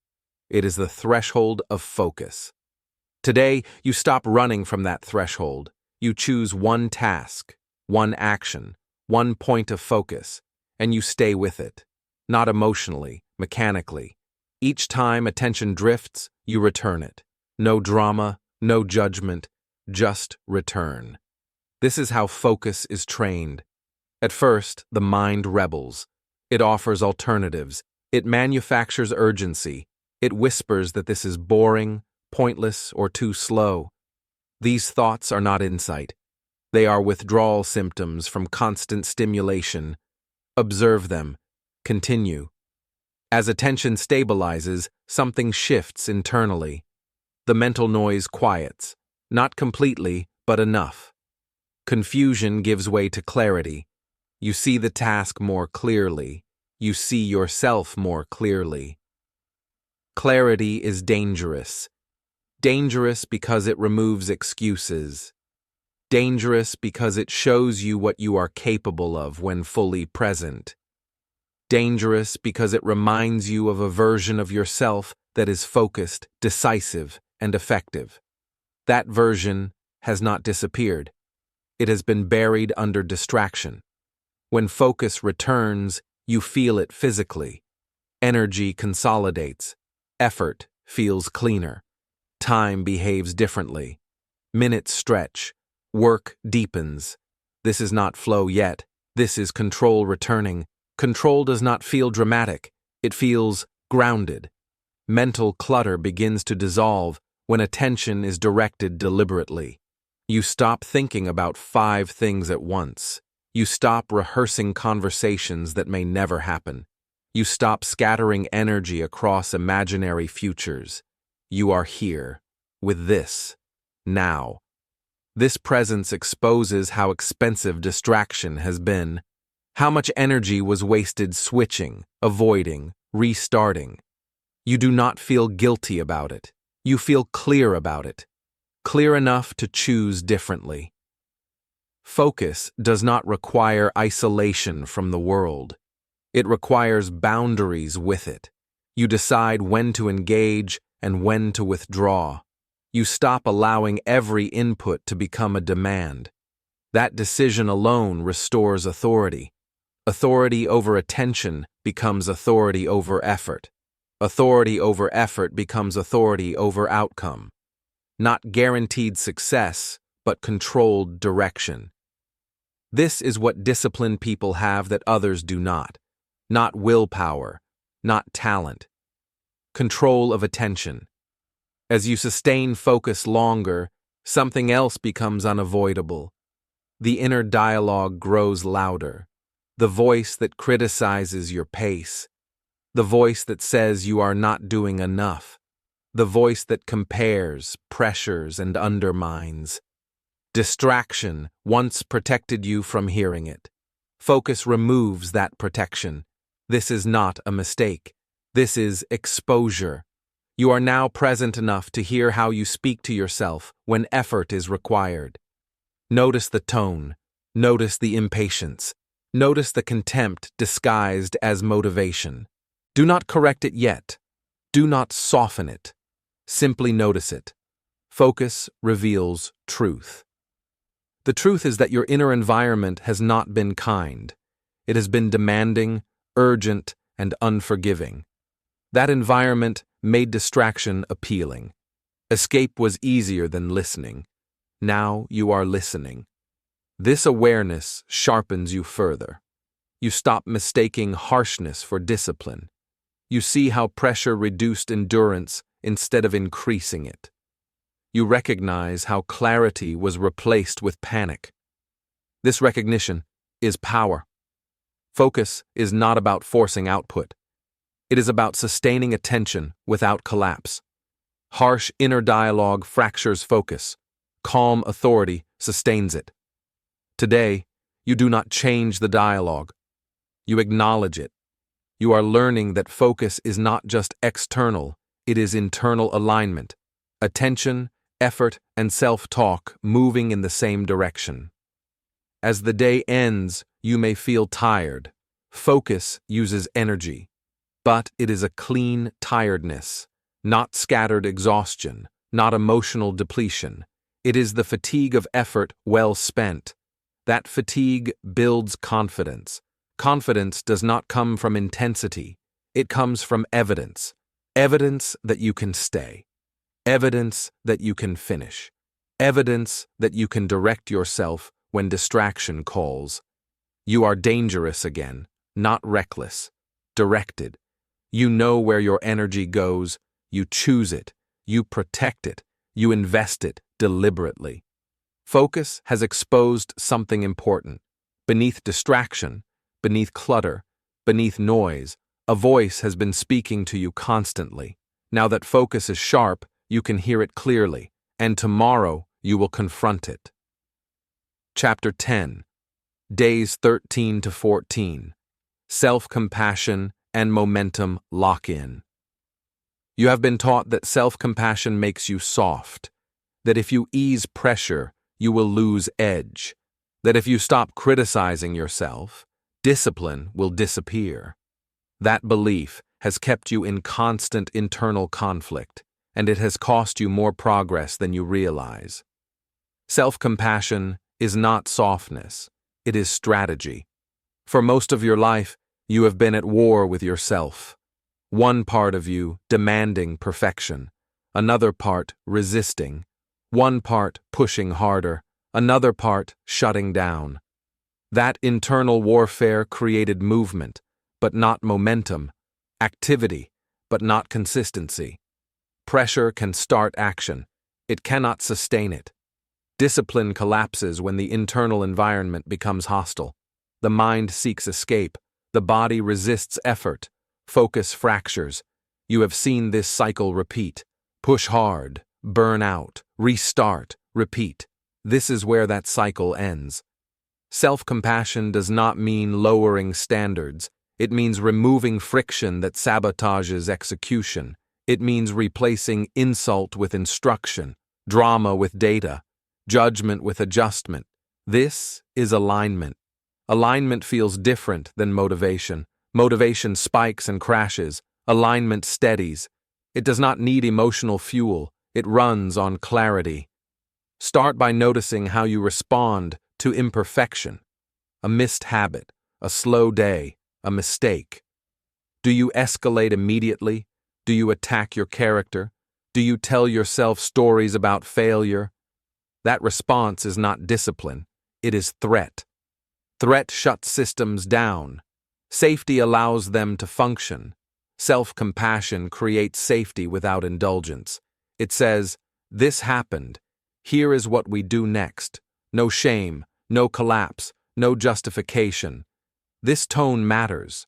It is the threshold of focus. Today, you stop running from that threshold. You choose one task, one action, one point of focus, and you stay with it, not emotionally, mechanically. Each time attention drifts, you return it. No drama, no judgment, just return. This is how focus is trained. At first, the mind rebels. It offers alternatives. It manufactures urgency. It whispers that this is boring, pointless, or too slow. These thoughts are not insight. They are withdrawal symptoms from constant stimulation. Observe them. Continue. As attention stabilizes, something shifts internally. The mental noise quiets. Not completely, but enough. Confusion gives way to clarity. You see the task more clearly. You see yourself more clearly. Clarity is dangerous. Dangerous because it removes excuses. Dangerous because it shows you what you are capable of when fully present. Dangerous because it reminds you of a version of yourself that is focused, decisive, and effective. That version has not disappeared. It has been buried under distraction. When focus returns, you feel it physically. Energy consolidates. Effort feels cleaner. Time behaves differently. Minutes stretch. Work deepens. This is not flow yet. This is control returning. Control does not feel dramatic. It feels grounded. Mental clutter begins to dissolve when attention is directed deliberately. You stop thinking about 5 things at once. You stop rehearsing conversations that may never happen. You stop scattering energy across imaginary futures. You are here, with this, now. This presence exposes how expensive distraction has been, how much energy was wasted switching, avoiding, restarting. You do not feel guilty about it. You feel clear about it, clear enough to choose differently. Focus does not require isolation from the world. It requires boundaries with it. You decide when to engage and when to withdraw. You stop allowing every input to become a demand. That decision alone restores authority. Authority over attention becomes authority over effort. Authority over effort becomes authority over outcome. Not guaranteed success, but controlled direction. This is what disciplined people have that others do not. Not willpower, not talent. Control of attention. As you sustain focus longer, something else becomes unavoidable. The inner dialogue grows louder. The voice that criticizes your pace. The voice that says you are not doing enough. The voice that compares, pressures, and undermines. Distraction once protected you from hearing it. Focus removes that protection. This is not a mistake. This is exposure. You are now present enough to hear how you speak to yourself when effort is required. Notice the tone. Notice the impatience. Notice the contempt disguised as motivation. Do not correct it yet. Do not soften it. Simply notice it. Focus reveals truth. The truth is that your inner environment has not been kind. It has been demanding, urgent, and unforgiving. That environment made distraction appealing. Escape was easier than listening. Now you are listening. This awareness sharpens you further. You stop mistaking harshness for discipline. You see how pressure reduced endurance instead of increasing it. You recognize how clarity was replaced with panic. This recognition is power. Focus is not about forcing output. It is about sustaining attention without collapse. Harsh inner dialogue fractures focus. Calm authority sustains it. Today, you do not change the dialogue. You acknowledge it. You are learning that focus is not just external, it is internal alignment. Attention, effort, and self-talk moving in the same direction. As the day ends, you may feel tired. Focus uses energy. But it is a clean tiredness, not scattered exhaustion, not emotional depletion. It is the fatigue of effort well spent. That fatigue builds confidence. Confidence does not come from intensity. It comes from evidence. Evidence that you can stay. Evidence that you can finish. Evidence that you can direct yourself when distraction calls. You are dangerous again, not reckless. Directed. You know where your energy goes, you choose it, you protect it, you invest it deliberately. Focus has exposed something important. Beneath distraction, beneath clutter, beneath noise, a voice has been speaking to you constantly. Now that focus is sharp, you can hear it clearly, and tomorrow you will confront it. Chapter 10. Days 13 to 14. Self-compassion and momentum lock in. You have been taught that self-compassion makes you soft, that if you ease pressure, you will lose edge, that if you stop criticizing yourself, discipline will disappear. That belief has kept you in constant internal conflict, and it has cost you more progress than you realize. Self-compassion is not softness, it is strategy. For most of your life, you have been at war with yourself. One part of you demanding perfection, another part resisting, One part pushing harder, another part shutting down. That internal warfare created movement, but not momentum, activity, but not consistency. Pressure can start action. It cannot sustain it. Discipline collapses when the internal environment becomes hostile. The mind seeks escape. The body resists effort. Focus fractures. You have seen this cycle repeat. Push hard, burn out, restart, repeat. This is where that cycle ends. Self-compassion does not mean lowering standards. It means removing friction that sabotages execution. It means replacing insult with instruction, drama with data, judgment with adjustment. This is alignment. Alignment feels different than motivation. Motivation spikes and crashes. Alignment steadies. It does not need emotional fuel. It runs on clarity. Start by noticing how you respond to imperfection. A missed habit, a slow day, a mistake. Do you escalate immediately? Do you attack your character? Do you tell yourself stories about failure? That response is not discipline. It is threat. Threat shuts systems down. Safety allows them to function. Self-compassion creates safety without indulgence. It says, "This happened. Here is what we do next." No shame, no collapse, no justification. This tone matters.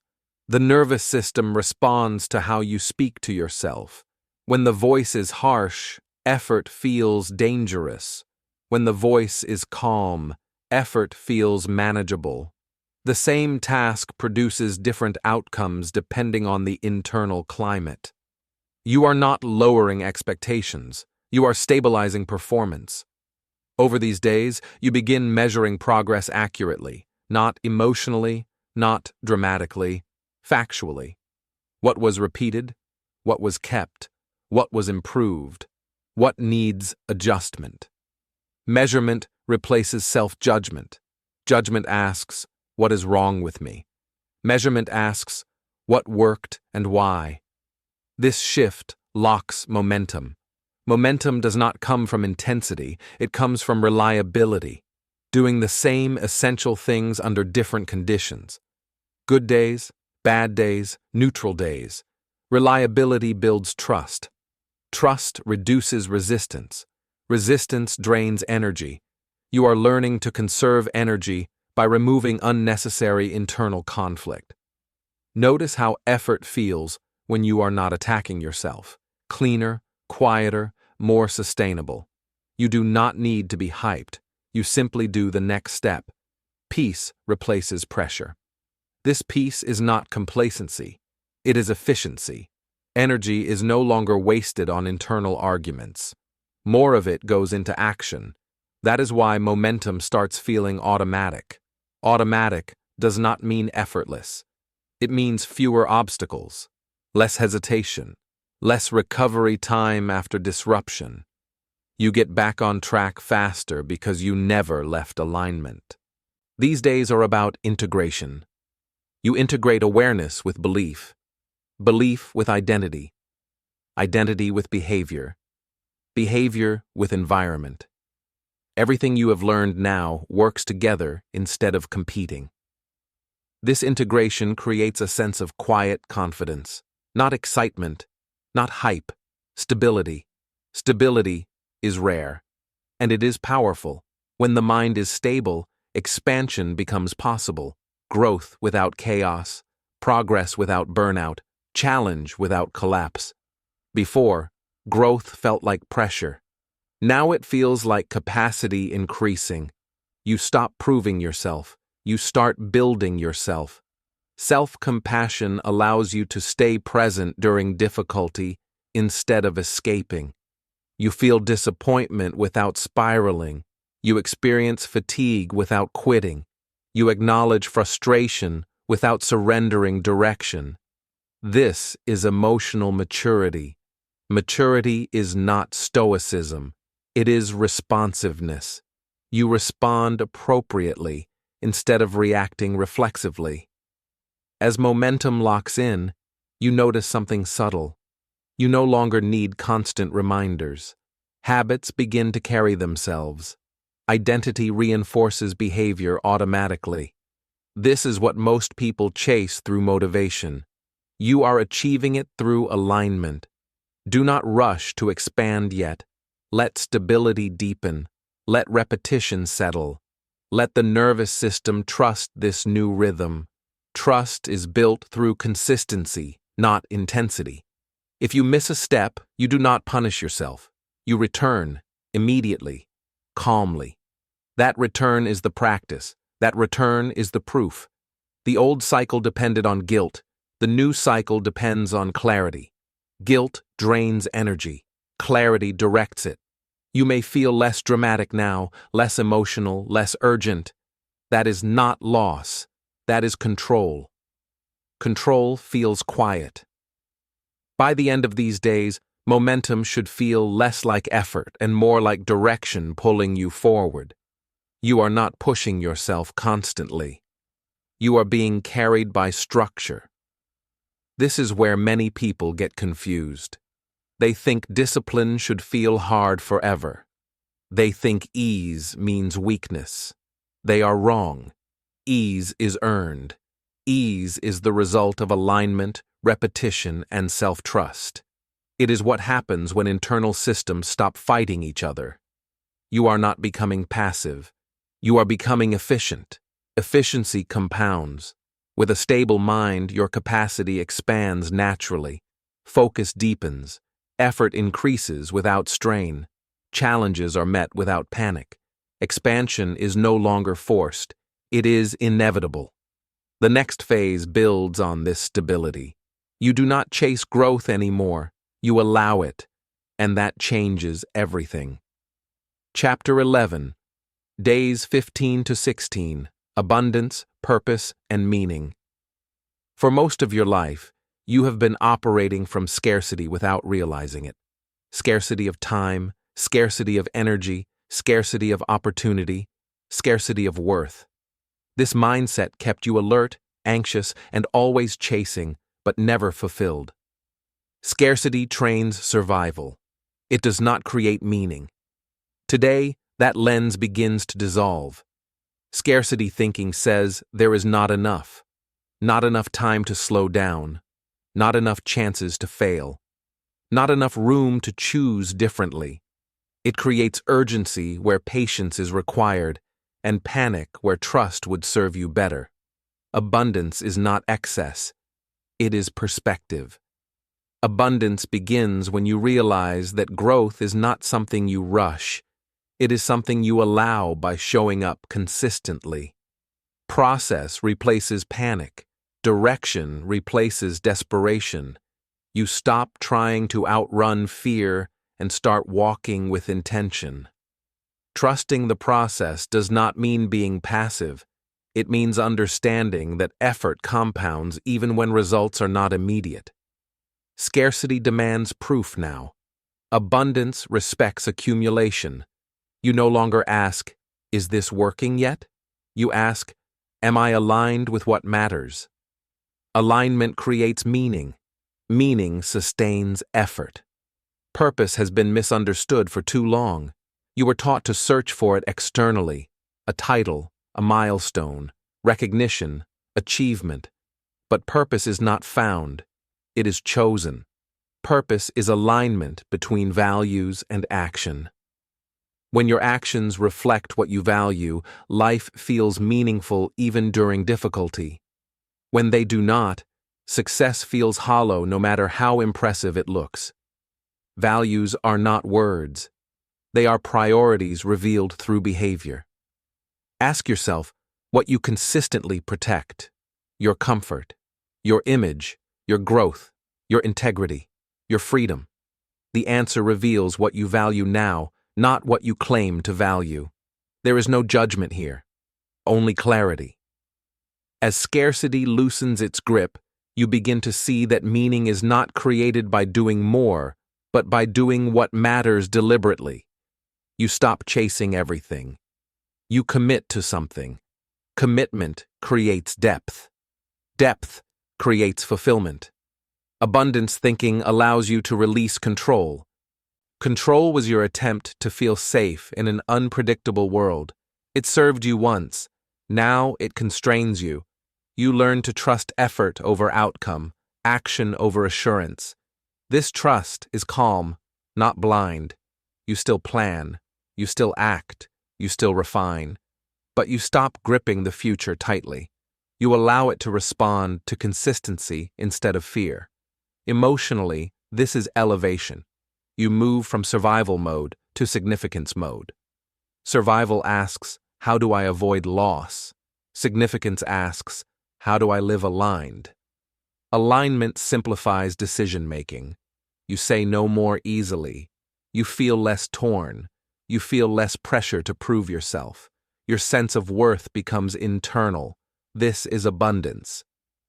The nervous system responds to how you speak to yourself. When the voice is harsh, effort feels dangerous. When the voice is calm, effort feels manageable. The same task produces different outcomes depending on the internal climate. You are not lowering expectations. You are stabilizing performance. Over these days, you begin measuring progress accurately, not emotionally, not dramatically, factually. What was repeated? What was kept? What was improved? What needs adjustment? Measurement replaces self-judgment. Judgment asks, "What is wrong with me?" Measurement asks, "What worked and why?" This shift locks momentum. Momentum does not come from intensity, it comes from reliability, doing the same essential things under different conditions. Good days, bad days, neutral days. Reliability builds trust. Trust reduces resistance. Resistance drains energy. You are learning to conserve energy by removing unnecessary internal conflict. Notice how effort feels when you are not attacking yourself. Cleaner, quieter, more sustainable. You do not need to be hyped. You simply do the next step. Peace replaces pressure. This peace is not complacency. It is efficiency. Energy is no longer wasted on internal arguments. More of it goes into action. That is why momentum starts feeling automatic. Automatic does not mean effortless. It means fewer obstacles, less hesitation, less recovery time after disruption. You get back on track faster because you never left alignment. These days are about integration. You integrate awareness with belief, belief with identity, identity with behavior, behavior with environment. Everything you have learned now works together instead of competing. This integration creates a sense of quiet confidence, not excitement, not hype, stability. Stability is rare, and it is powerful. When the mind is stable, expansion becomes possible, growth without chaos, progress without burnout, challenge without collapse. Before, growth felt like pressure. Now it feels like capacity increasing. You stop proving yourself. You start building yourself. Self-compassion allows you to stay present during difficulty instead of escaping. You feel disappointment without spiraling. You experience fatigue without quitting. You acknowledge frustration without surrendering direction. This is emotional maturity. Maturity is not stoicism. It is responsiveness. You respond appropriately instead of reacting reflexively. As momentum locks in, you notice something subtle. You no longer need constant reminders. Habits begin to carry themselves. Identity reinforces behavior automatically. This is what most people chase through motivation. You are achieving it through alignment. Do not rush to expand yet. Let stability deepen. Let repetition settle. Let the nervous system trust this new rhythm. Trust is built through consistency, not intensity. If you miss a step, you do not punish yourself. You return immediately, calmly. That return is the practice. That return is the proof. The old cycle depended on guilt. The new cycle depends on clarity. Guilt drains energy. Clarity directs it. You may feel less dramatic now, less emotional, less urgent. That is not loss. That is control. Control feels quiet. By the end of these days, momentum should feel less like effort and more like direction pulling you forward. You are not pushing yourself constantly. You are being carried by structure. This is where many people get confused. They think discipline should feel hard forever. They think ease means weakness. They are wrong. Ease is earned. Ease is the result of alignment, repetition, and self-trust. It is what happens when internal systems stop fighting each other. You are not becoming passive. You are becoming efficient. Efficiency compounds. With a stable mind, your capacity expands naturally. Focus deepens. Effort increases without strain. Challenges are met without panic. Expansion is no longer forced. It is inevitable. The next phase builds on this stability. You do not chase growth anymore. You allow it, and that changes everything. Chapter 11. Days 15 to 16. Abundance, Purpose, and Meaning. For most of your life, you have been operating from scarcity without realizing it. Scarcity of time, scarcity of energy, scarcity of opportunity, scarcity of worth. This mindset kept you alert, anxious, and always chasing, but never fulfilled. Scarcity trains survival. It does not create meaning. Today, that lens begins to dissolve. Scarcity thinking says there is not enough time to slow down, not enough chances to fail, not enough room to choose differently. It creates urgency where patience is required, and panic where trust would serve you better. Abundance is not excess. It is perspective. Abundance begins when you realize that growth is not something you rush. It is something you allow by showing up consistently. Process replaces panic. Direction replaces desperation. You stop trying to outrun fear and start walking with intention. Trusting the process does not mean being passive. It means understanding that effort compounds even when results are not immediate. Scarcity demands proof now. Abundance respects accumulation. You no longer ask, "Is this working yet?" You ask, "Am I aligned with what matters?" Alignment creates meaning. Meaning sustains effort. Purpose has been misunderstood for too long. You were taught to search for it externally, a title, a milestone, recognition, achievement. But purpose is not found. It is chosen. Purpose is alignment between values and action. When your actions reflect what you value, life feels meaningful even during difficulty. When they do not, success feels hollow no matter how impressive it looks. Values are not words. They are priorities revealed through behavior. Ask yourself what you consistently protect: your comfort, your image, your growth, your integrity, your freedom. The answer reveals what you value now, not what you claim to value. There is no judgment here, only clarity. As scarcity loosens its grip, you begin to see that meaning is not created by doing more, but by doing what matters deliberately. You stop chasing everything. You commit to something. Commitment creates depth. Depth creates fulfillment. Abundance thinking allows you to release control. Control was your attempt to feel safe in an unpredictable world. It served you once. Now it constrains you. You learn to trust effort over outcome, action over assurance. This trust is calm, not blind. You still plan, you still act, you still refine. But you stop gripping the future tightly. You allow it to respond to consistency instead of fear. Emotionally, this is elevation. You move from survival mode to significance mode. Survival asks, how do I avoid loss? Significance asks, how do I live aligned? Alignment simplifies decision-making. You say no more easily. You feel less torn. You feel less pressure to prove yourself. Your sense of worth becomes internal. This is abundance.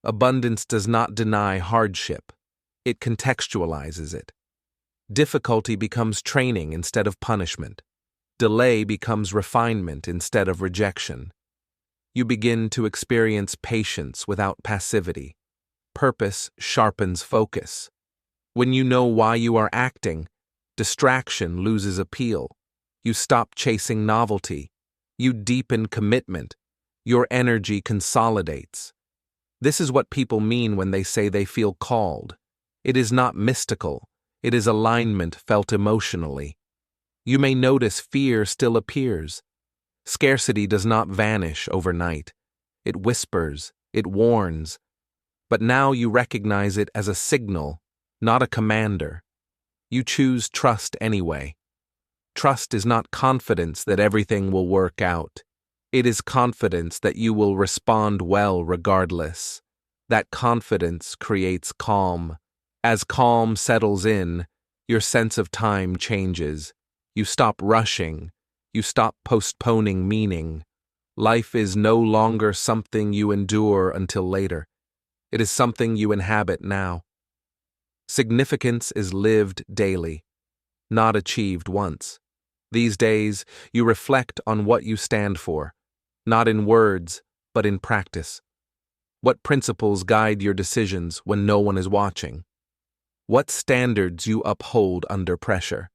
Abundance does not deny hardship. It contextualizes it. Difficulty becomes training instead of punishment. Delay becomes refinement instead of rejection. You begin to experience patience without passivity. Purpose sharpens focus. When you know why you are acting, distraction loses appeal. You stop chasing novelty. You deepen commitment. Your energy consolidates. This is what people mean when they say they feel called. It is not mystical. It is alignment felt emotionally. You may notice fear still appears. Scarcity does not vanish overnight. It whispers, it warns. But now you recognize it as a signal, not a commander. You choose trust anyway. Trust is not confidence that everything will work out. It is confidence that you will respond well regardless. That confidence creates calm. As calm settles in, your sense of time changes. You stop rushing. You stop postponing meaning. Life is no longer something you endure until later. It is something you inhabit now. Significance is lived daily, not achieved once. These days, you reflect on what you stand for, not in words, but in practice. What principles guide your decisions when no one is watching? What standards you uphold under pressure?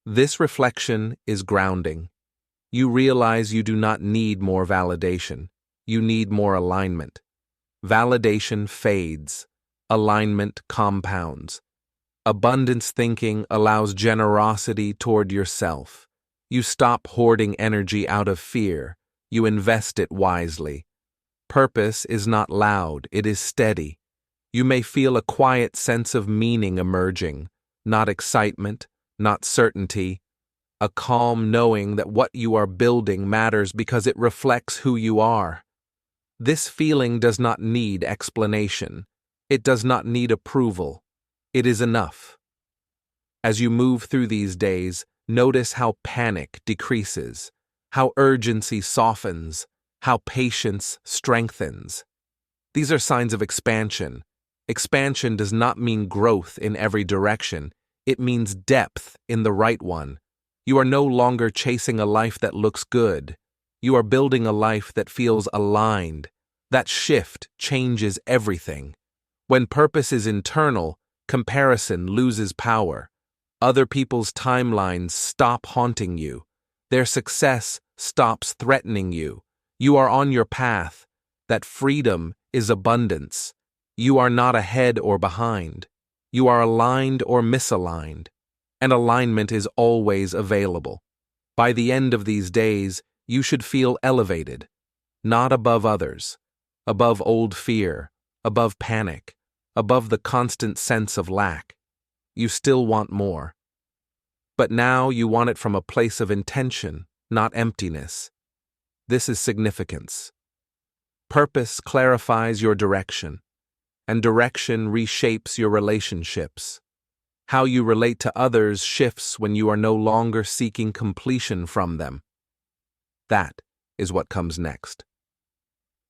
This reflection is grounding. You realize you do not need more validation. You need more alignment. Validation fades. Alignment compounds. Abundance thinking allows generosity toward yourself. You stop hoarding energy out of fear. You invest it wisely. Purpose is not loud, it is steady. You may feel a quiet sense of meaning emerging, not excitement, not certainty, a calm knowing that what you are building matters because it reflects who you are. This feeling does not need explanation. It does not need approval. It is enough. As you move through these days, notice how panic decreases, how urgency softens, how patience strengthens. These are signs of expansion. Expansion does not mean growth in every direction. It means depth in the right one. You are no longer chasing a life that looks good. You are building a life that feels aligned. That shift changes everything. When purpose is internal, comparison loses power. Other people's timelines stop haunting you. Their success stops threatening you. You are on your path. That freedom is abundance. You are not ahead or behind. You are aligned or misaligned. And alignment is always available. By the end of these days, you should feel elevated, not above others, above old fear, above panic, above the constant sense of lack. You still want more. But now you want it from a place of intention, not emptiness. This is significance. Purpose clarifies your direction, and direction reshapes your relationships. How you relate to others shifts when you are no longer seeking completion from them. That is what comes next.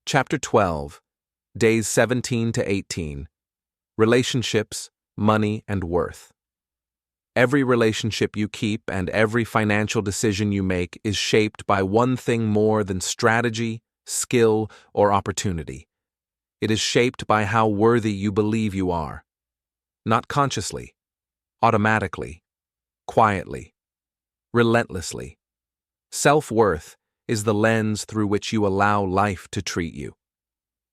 Chapter 12, Days 17 to 18. Relationships, Money, and Worth. Every relationship you keep and every financial decision you make is shaped by one thing more than strategy, skill, or opportunity. It is shaped by how worthy you believe you are. Not consciously, automatically, quietly, relentlessly. Self-worth is the lens through which you allow life to treat you.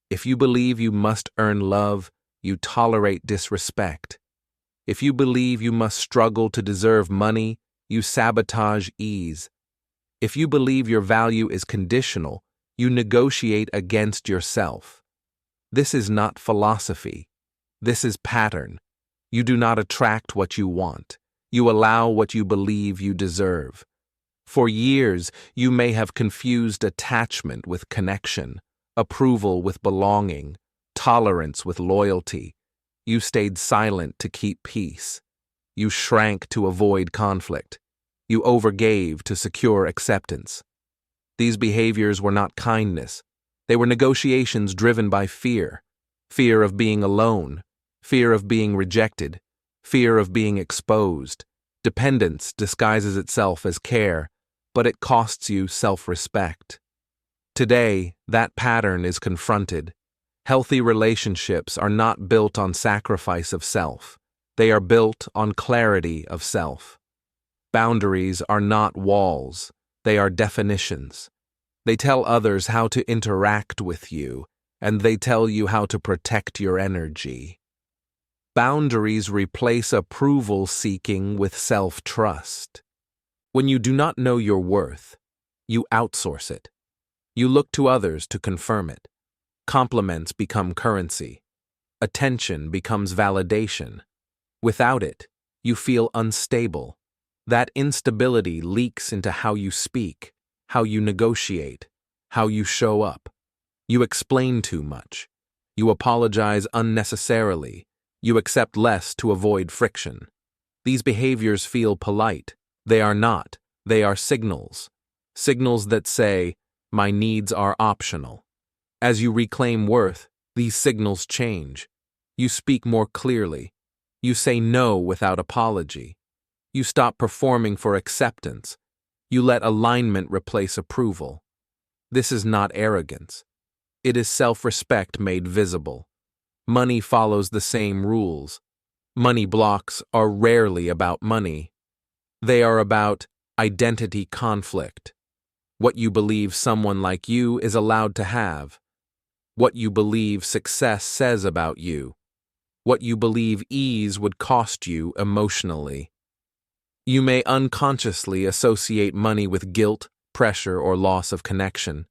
If you believe you must earn love, you tolerate disrespect. If you believe you must struggle to deserve money, you sabotage ease. If you believe your value is conditional, you negotiate against yourself. This is not philosophy. This is pattern. You do not attract what you want. You allow what you believe you deserve. For years, you may have confused attachment with connection, approval with belonging, tolerance with loyalty. You stayed silent to keep peace. You shrank to avoid conflict. You overgave to secure acceptance. These behaviors were not kindness. They were negotiations driven by fear. Fear of being alone. Fear of being rejected. Fear of being exposed. Dependence disguises itself as care, but it costs you self-respect. Today, that pattern is confronted. Healthy relationships are not built on sacrifice of self. They are built on clarity of self. Boundaries are not walls. They are definitions. They tell others how to interact with you, and they tell you how to protect your energy. Boundaries replace approval seeking with self-trust. When you do not know your worth, you outsource it. You look to others to confirm it. Compliments become currency. Attention becomes validation. Without it, you feel unstable. That instability leaks into how you speak, how you negotiate, how you show up. You explain too much. You apologize unnecessarily. You accept less to avoid friction. These behaviors feel polite. They are not. They are signals. Signals that say, my needs are optional. As you reclaim worth, these signals change. You speak more clearly. You say no without apology. You stop performing for acceptance. You let alignment replace approval. This is not arrogance. It is self-respect made visible. Money follows the same rules. Money blocks are rarely about money. They are about identity conflict. What you believe someone like you is allowed to have. What you believe success says about you. What you believe ease would cost you emotionally. You may unconsciously associate money with guilt, pressure, or loss of connection.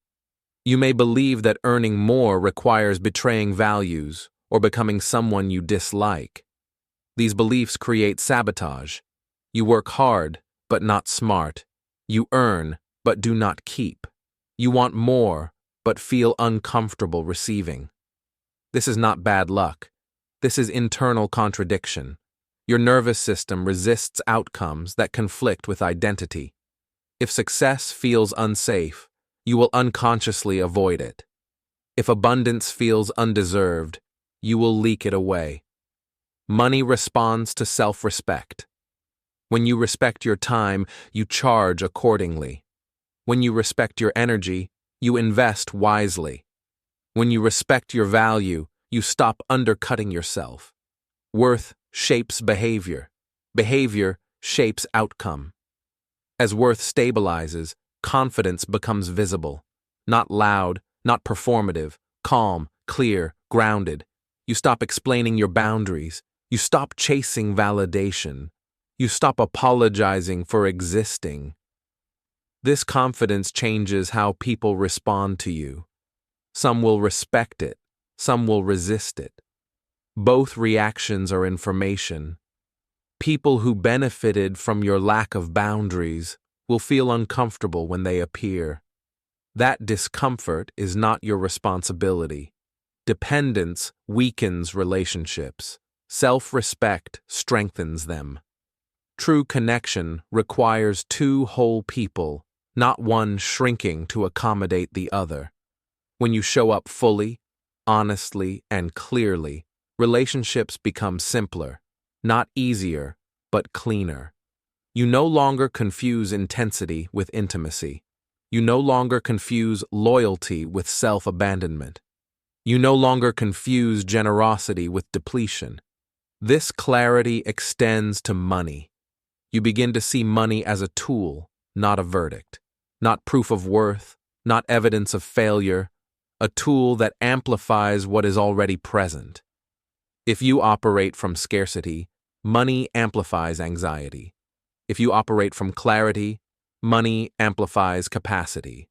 You may believe that earning more requires betraying values or becoming someone you dislike. These beliefs create sabotage. You work hard, but not smart. You earn, but do not keep. You want more, but feel uncomfortable receiving. This is not bad luck. This is internal contradiction. Your nervous system resists outcomes that conflict with identity. If success feels unsafe, you will unconsciously avoid it. If abundance feels undeserved, you will leak it away. Money responds to self-respect. When you respect your time, you charge accordingly. When you respect your energy, you invest wisely. When you respect your value, you stop undercutting yourself. Worth shapes behavior. Behavior shapes outcome. As worth stabilizes, confidence becomes visible. Not loud, not performative, calm, clear, grounded. You stop explaining your boundaries. You stop chasing validation. You stop apologizing for existing. This confidence changes how people respond to you. Some will respect it. Some will resist it. Both reactions are information. People who benefited from your lack of boundaries will feel uncomfortable when they appear. That discomfort is not your responsibility. Dependence weakens relationships. Self-respect strengthens them. True connection requires two whole people, not one shrinking to accommodate the other. When you show up fully, honestly, and clearly, relationships become simpler, not easier, but cleaner. You no longer confuse intensity with intimacy. You no longer confuse loyalty with self-abandonment. You no longer confuse generosity with depletion. This clarity extends to money. You begin to see money as a tool, not a verdict, not proof of worth, not evidence of failure, a tool that amplifies what is already present. If you operate from scarcity, money amplifies anxiety. If you operate from clarity, money amplifies capacity.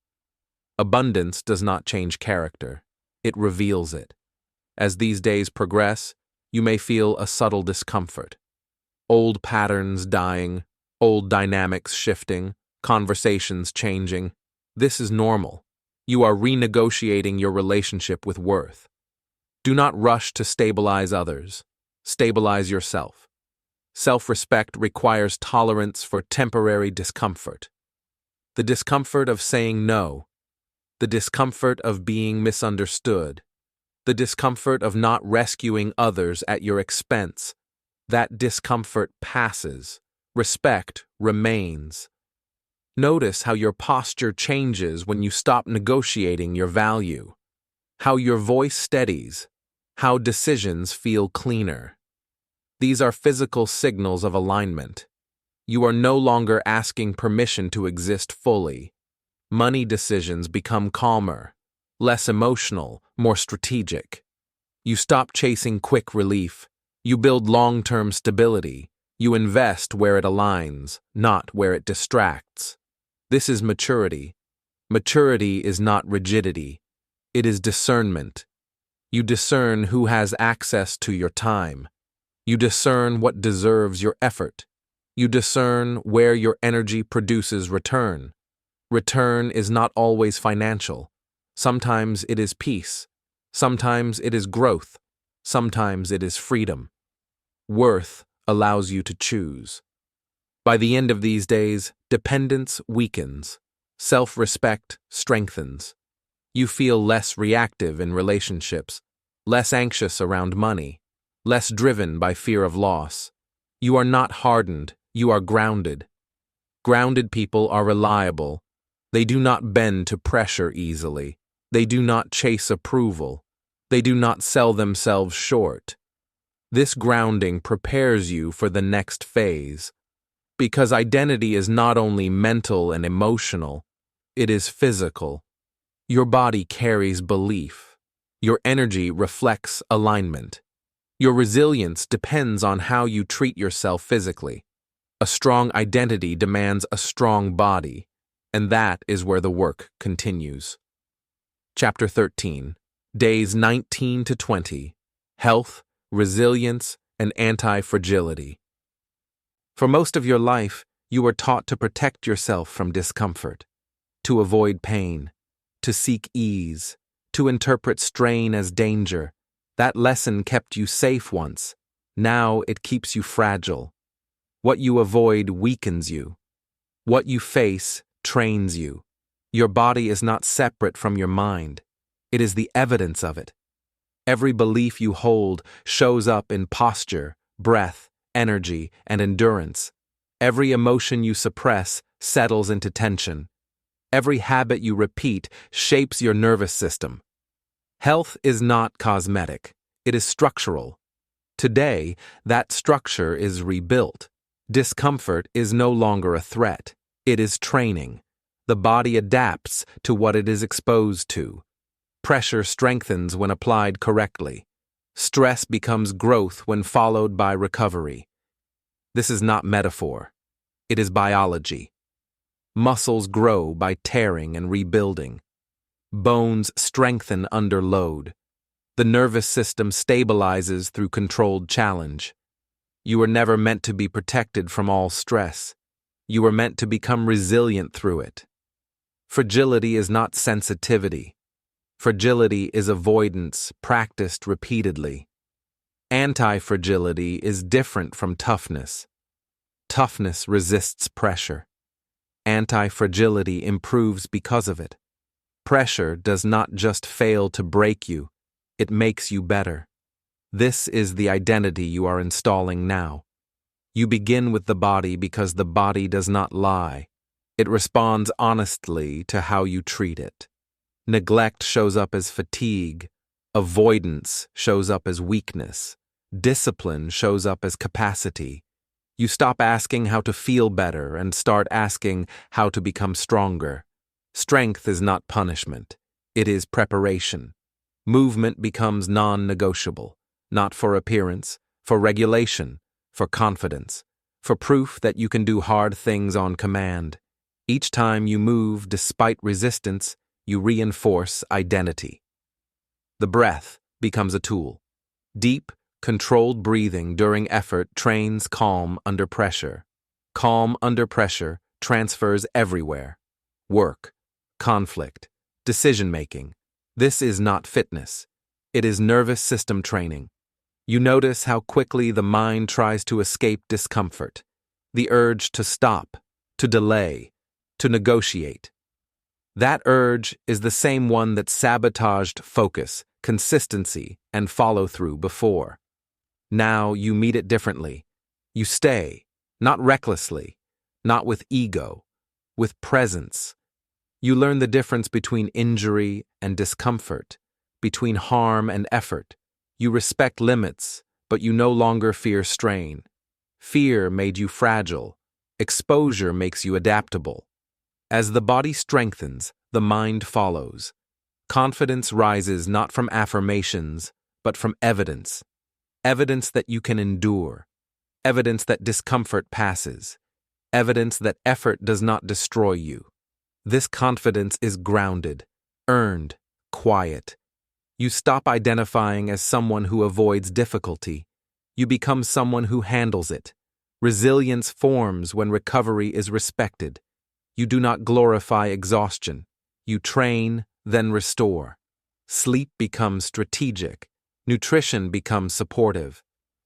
Abundance does not change character, it reveals it. As these days progress, you may feel a subtle discomfort. Old patterns dying, old dynamics shifting, conversations changing. This is normal. You are renegotiating your relationship with worth. Do not rush to stabilize others. Stabilize yourself. Self-respect requires tolerance for temporary discomfort. The discomfort of saying no. The discomfort of being misunderstood. The discomfort of not rescuing others at your expense. That discomfort passes. Respect remains. Notice how your posture changes when you stop negotiating your value. How your voice steadies. How decisions feel cleaner. These are physical signals of alignment. You are no longer asking permission to exist fully. Money decisions become calmer, less emotional, more strategic. You stop chasing quick relief. You build long-term stability. You invest where it aligns, not where it distracts. This is maturity. Maturity is not rigidity. It is discernment. You discern who has access to your time. You discern what deserves your effort. You discern where your energy produces return. Return is not always financial. Sometimes it is peace. Sometimes it is growth. Sometimes it is freedom. Worth allows you to choose. By the end of these days, dependence weakens. Self-respect strengthens. You feel less reactive in relationships, less anxious around money, less driven by fear of loss. You are not hardened, you are grounded. Grounded people are reliable. They do not bend to pressure easily. They do not chase approval. They do not sell themselves short. This grounding prepares you for the next phase. Because identity is not only mental and emotional, it is physical. Your body carries belief. Your energy reflects alignment. Your resilience depends on how you treat yourself physically. A strong identity demands a strong body, and that is where the work continues. Chapter 13, Days 19 to 20, Health, Resilience, and Anti-Fragility. For most of your life, you were taught to protect yourself from discomfort, to avoid pain, to seek ease, to interpret strain as danger. That lesson kept you safe once. Now it keeps you fragile. What you avoid weakens you. What you face trains you. Your body is not separate from your mind. It is the evidence of it. Every belief you hold shows up in posture, breath, energy, and endurance. Every emotion you suppress settles into tension. Every habit you repeat shapes your nervous system. Health is not cosmetic. It is structural. Today, that structure is rebuilt. Discomfort is no longer a threat. It is training. The body adapts to what it is exposed to. Pressure strengthens when applied correctly. Stress becomes growth when followed by recovery. This is not metaphor. It is biology. Muscles grow by tearing and rebuilding. Bones strengthen under load. The nervous system stabilizes through controlled challenge. You were never meant to be protected from all stress. You were meant to become resilient through it. Fragility is not sensitivity. Fragility is avoidance practiced repeatedly. Anti-fragility is different from toughness. Toughness resists pressure. Anti-fragility improves because of it. Pressure does not just fail to break you, it makes you better. This is the identity you are installing now. You begin with the body because the body does not lie. It responds honestly to how you treat it. Neglect shows up as fatigue. Avoidance shows up as weakness. Discipline shows up as capacity. You stop asking how to feel better and start asking how to become stronger. Strength is not punishment. It is preparation. Movement becomes non-negotiable, not for appearance, for regulation, for confidence, for proof that you can do hard things on command. Each time you move despite resistance, you reinforce identity. The breath becomes a tool. Deep, controlled breathing during effort trains calm under pressure. Calm under pressure transfers everywhere. Work, conflict, decision-making. This is not fitness. It is nervous system training. You notice how quickly the mind tries to escape discomfort, the urge to stop, to delay, to negotiate. That urge is the same one that sabotaged focus, consistency, and follow-through before. Now you meet it differently. You stay, not recklessly, not with ego, with presence. You learn the difference between injury and discomfort, between harm and effort. You respect limits, but you no longer fear strain. Fear made you fragile. Exposure makes you adaptable. As the body strengthens, the mind follows. Confidence rises not from affirmations, but from evidence. Evidence that you can endure. Evidence that discomfort passes. Evidence that effort does not destroy you. This confidence is grounded, earned, quiet. You stop identifying as someone who avoids difficulty. You become someone who handles it. Resilience forms when recovery is respected. You do not glorify exhaustion. You train, then restore. Sleep becomes strategic. Nutrition becomes supportive.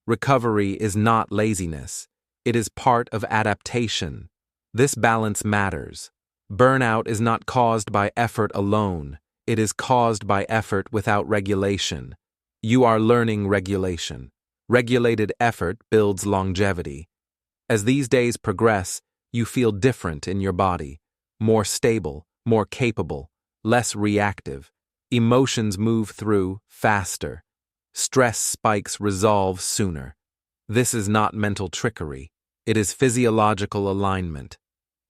Recovery is not laziness. It is part of adaptation. This balance matters. Burnout is not caused by effort alone. It is caused by effort without regulation. You are learning regulation. Regulated effort builds longevity. As these days progress, you feel different in your body, more stable, more capable, less reactive. Emotions move through faster. Stress spikes resolve sooner. This is not mental trickery. It is physiological alignment.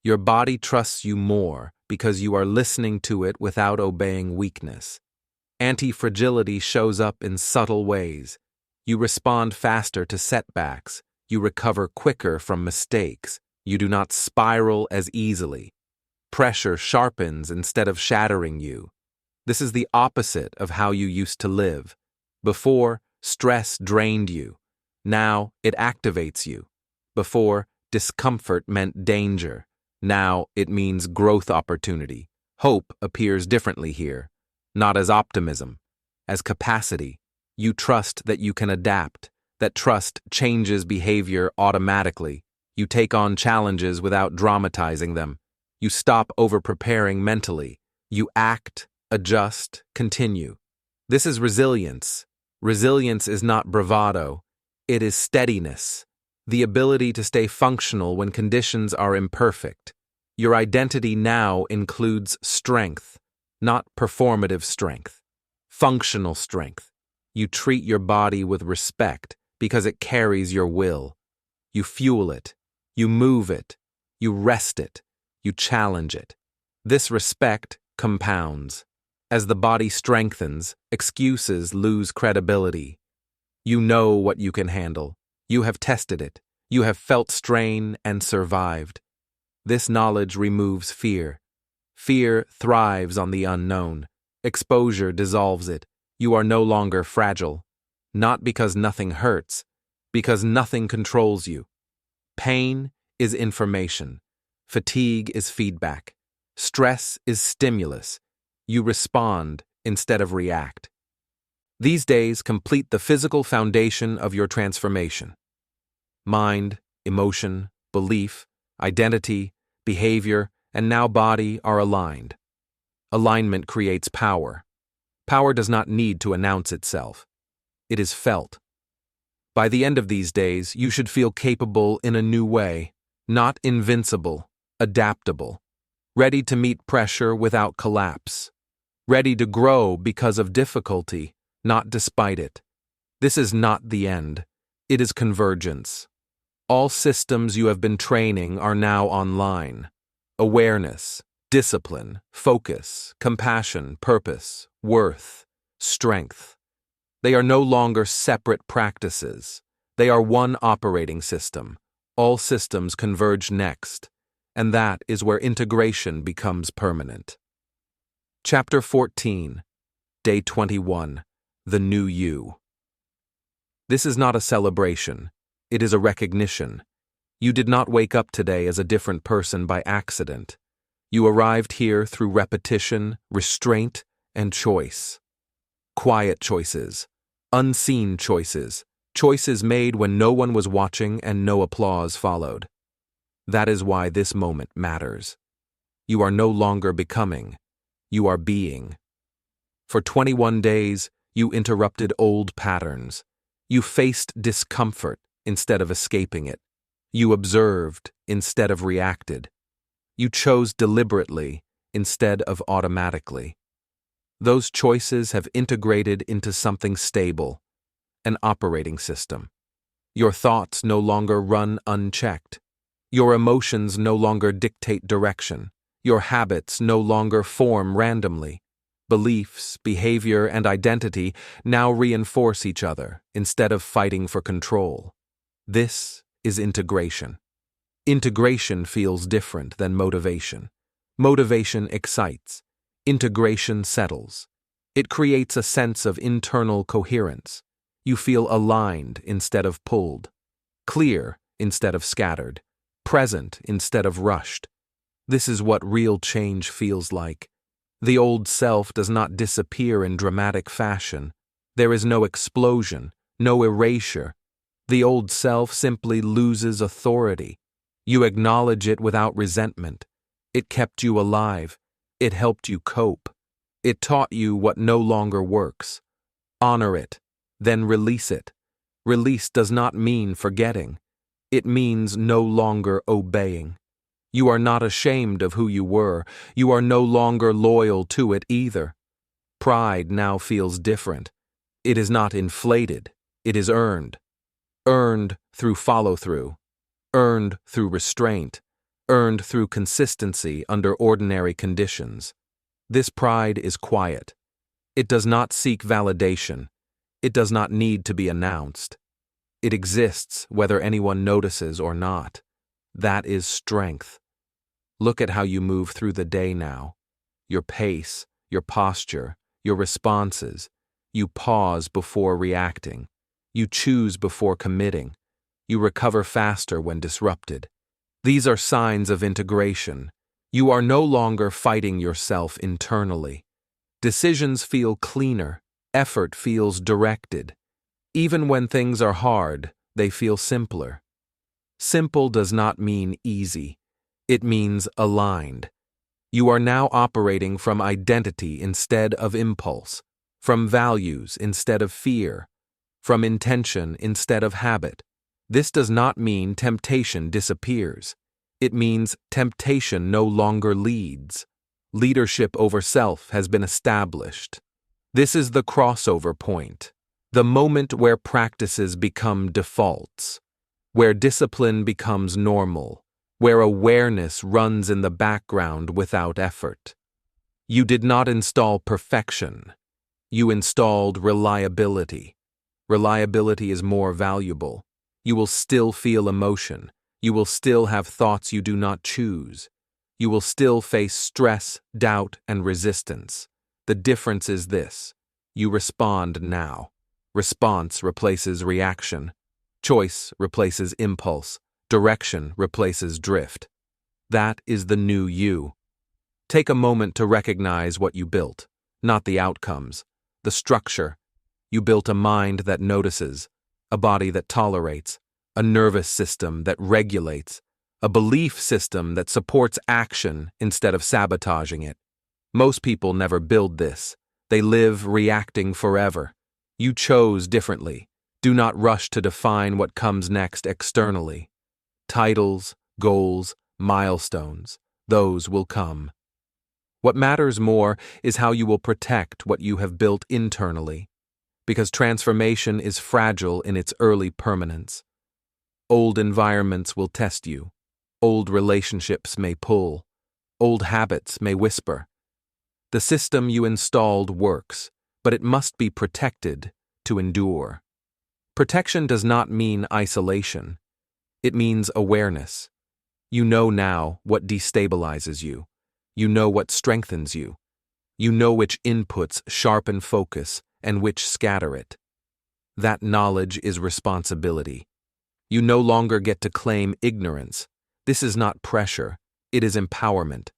Your body trusts you more because you are listening to it without obeying weakness. Anti-fragility shows up in subtle ways. You respond faster to setbacks. You recover quicker from mistakes. You do not spiral as easily. Pressure sharpens instead of shattering you. This is the opposite of how you used to live. Before, stress drained you. Now, it activates you. Before, discomfort meant danger. Now, it means growth opportunity. Hope appears differently here. Not as optimism, as capacity. You trust that you can adapt. That trust changes behavior automatically. You take on challenges without dramatizing them. You stop over-preparing mentally. You act, adjust, continue. This is resilience. Resilience is not bravado. It is steadiness. The ability to stay functional when conditions are imperfect. Your identity now includes strength, not performative strength. Functional strength. You treat your body with respect because it carries your will. You fuel it. You move it. You rest it. You challenge it. This respect compounds. As the body strengthens, excuses lose credibility. You know what you can handle. You have tested it. You have felt strain and survived. This knowledge removes fear. Fear thrives on the unknown. Exposure dissolves it. You are no longer fragile. Not because nothing hurts, because nothing controls you. Pain is information. Fatigue is feedback. Stress is stimulus. You respond instead of react. These days complete the physical foundation of your transformation. Mind, emotion, belief, identity, behavior, and now body are aligned. Alignment creates power. Power does not need to announce itself. It is felt. By the end of these days, you should feel capable in a new way, not invincible, adaptable, ready to meet pressure without collapse, ready to grow because of difficulty, not despite it. This is not the end. It is convergence. All systems you have been training are now online. Awareness, discipline, focus, compassion, purpose, worth, strength. They are no longer separate practices. They are one operating system. All systems converge next, and that is where integration becomes permanent. Chapter 14, Day 21, The New You. This is not a celebration. It is a recognition. You did not wake up today as a different person by accident. You arrived here through repetition, restraint, and choice. Quiet choices, unseen choices, choices made when no one was watching and no applause followed. That is why this moment matters. You are no longer becoming. You are being. For 21 days, you interrupted old patterns. You faced discomfort instead of escaping it. You observed instead of reacted. You chose deliberately instead of automatically. Those choices have integrated into something stable, an operating system. Your thoughts no longer run unchecked. Your emotions no longer dictate direction. Your habits no longer form randomly. Beliefs, behavior, and identity now reinforce each other instead of fighting for control. This is integration. Integration feels different than motivation. Motivation excites. Integration settles. It creates a sense of internal coherence. You feel aligned instead of pulled, clear instead of scattered, present instead of rushed. This is what real change feels like. The old self does not disappear in dramatic fashion. There is no explosion, no erasure. The old self simply loses authority. You acknowledge it without resentment. It kept you alive. It helped you cope. It taught you what no longer works. Honor it, then release it. Release does not mean forgetting. It means no longer obeying. You are not ashamed of who you were. You are no longer loyal to it either. Pride now feels different. It is not inflated. It is earned. Earned through follow-through. Earned through restraint. Earned through consistency under ordinary conditions. This pride is quiet. It does not seek validation. It does not need to be announced. It exists whether anyone notices or not. That is strength. Look at how you move through the day now. Your pace, your posture, your responses. You pause before reacting. You choose before committing. You recover faster when disrupted. These are signs of integration. You are no longer fighting yourself internally. Decisions feel cleaner. Effort feels directed. Even when things are hard, they feel simpler. Simple does not mean easy. It means aligned. You are now operating from identity instead of impulse, from values instead of fear, from intention instead of habit. This does not mean temptation disappears. It means temptation no longer leads. Leadership over self has been established. This is the crossover point, the moment where practices become defaults, where discipline becomes normal, where awareness runs in the background without effort. You did not install perfection. You installed reliability. Reliability is more valuable. You will still feel emotion. You will still have thoughts you do not choose. You will still face stress, doubt, and resistance. The difference is this: you respond now. Response replaces reaction. Choice replaces impulse. Direction replaces drift. That is the new you. Take a moment to recognize what you built, not the outcomes, the structure. You built a mind that notices, a body that tolerates, a nervous system that regulates, a belief system that supports action instead of sabotaging it. Most people never build this. They live reacting forever. You chose differently. Do not rush to define what comes next externally. Titles, goals, milestones, those will come. What matters more is how you will protect what you have built internally, because transformation is fragile in its early permanence. Old environments will test you. Old relationships may pull. Old habits may whisper. The system you installed works, but it must be protected to endure. Protection does not mean isolation. It means awareness. You know now what destabilizes you. You know what strengthens you. You know which inputs sharpen focus and which scatter it. That knowledge is responsibility. You no longer get to claim ignorance. This is not pressure, it is empowerment.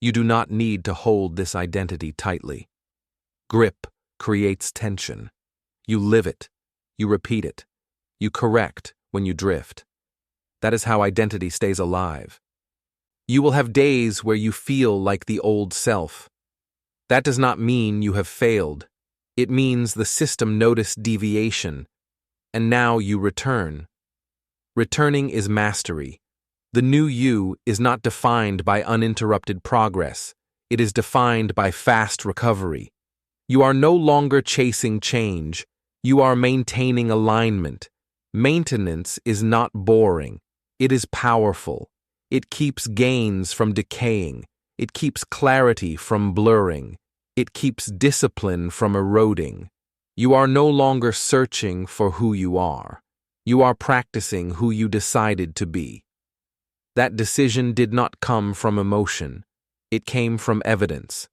You do not need to hold this identity tightly. Grip creates tension. You live it. You repeat it. You correct when you drift. That is how identity stays alive. You will have days where you feel like the old self. That does not mean you have failed. It means the system noticed deviation, and now you return. Returning is mastery. The new you is not defined by uninterrupted progress. It is defined by fast recovery. You are no longer chasing change. You are maintaining alignment. Maintenance is not boring. It is powerful. It keeps gains from decaying. It keeps clarity from blurring. It keeps discipline from eroding. You are no longer searching for who you are. You are practicing who you decided to be. That decision did not come from emotion. It came from evidence.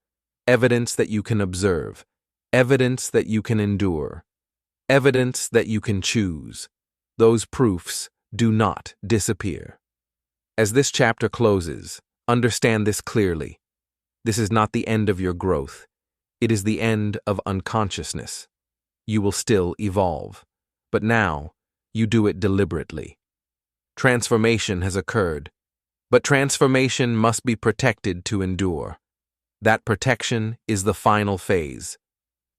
Evidence that you can observe. Evidence that you can endure. Evidence that you can choose. Those proofs do not disappear. As this chapter closes, understand this clearly. This is not the end of your growth. It is the end of unconsciousness. You will still evolve, but now you do it deliberately. Transformation has occurred, but transformation must be protected to endure. That protection is the final phase,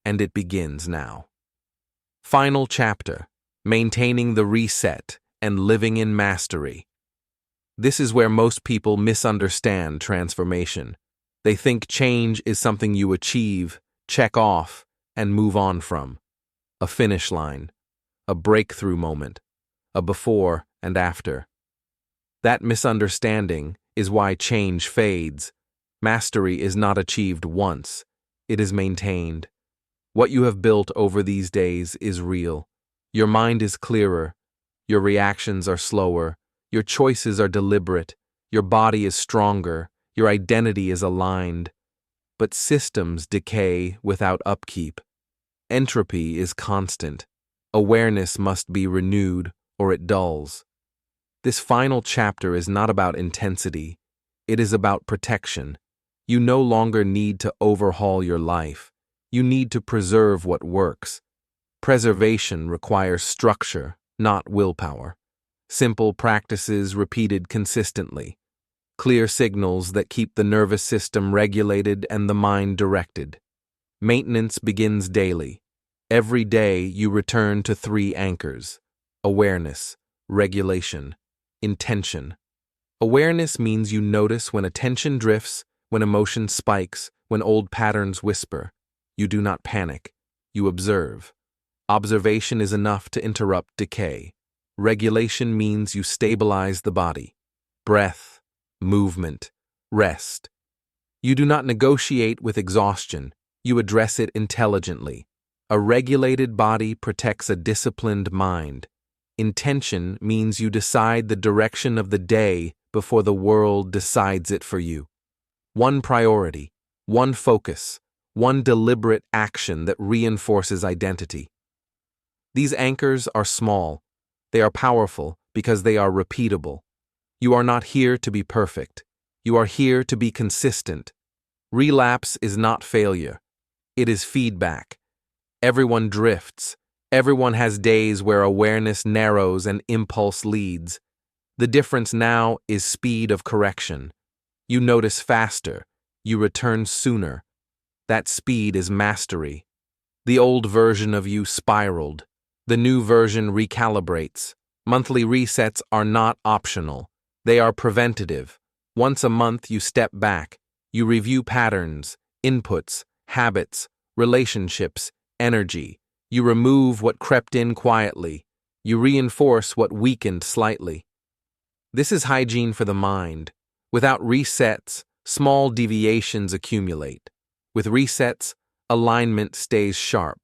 and it begins now. Final chapter, maintaining the reset and living in mastery. This is where most people misunderstand transformation. They think change is something you achieve, check off, and move on from. A finish line, a breakthrough moment, a before and after. That misunderstanding is why change fades. Mastery is not achieved once, it is maintained. What you have built over these days is real. Your mind is clearer, your reactions are slower, your choices are deliberate, your body is stronger, your identity is aligned. But systems decay without upkeep. Entropy is constant. Awareness must be renewed or it dulls. This final chapter is not about intensity. It is about protection. You no longer need to overhaul your life. You need to preserve what works. Preservation requires structure, not willpower. Simple practices repeated consistently. Clear signals that keep the nervous system regulated and the mind directed. Maintenance begins daily. Every day you return to 3 anchors: awareness, regulation, intention. Awareness means you notice when attention drifts, when emotion spikes, when old patterns whisper. You do not panic. You observe. Observation is enough to interrupt decay. Regulation means you stabilize the body. Breath, movement, rest. You do not negotiate with exhaustion. You address it intelligently. A regulated body protects a disciplined mind. Intention means you decide the direction of the day before the world decides it for you. One priority, one focus, one deliberate action that reinforces identity. These anchors are small. They are powerful because they are repeatable. You are not here to be perfect. You are here to be consistent. Relapse is not failure. It is feedback. Everyone drifts. Everyone has days where awareness narrows and impulse leads. The difference now is speed of correction. You notice faster. You return sooner. That speed is mastery. The old version of you spiraled. The new version recalibrates. Monthly resets are not optional. They are preventative. Once a month you step back. You review patterns, inputs, habits, relationships, energy. You remove what crept in quietly. You reinforce what weakened slightly. This is hygiene for the mind. Without resets, small deviations accumulate. With resets, alignment stays sharp.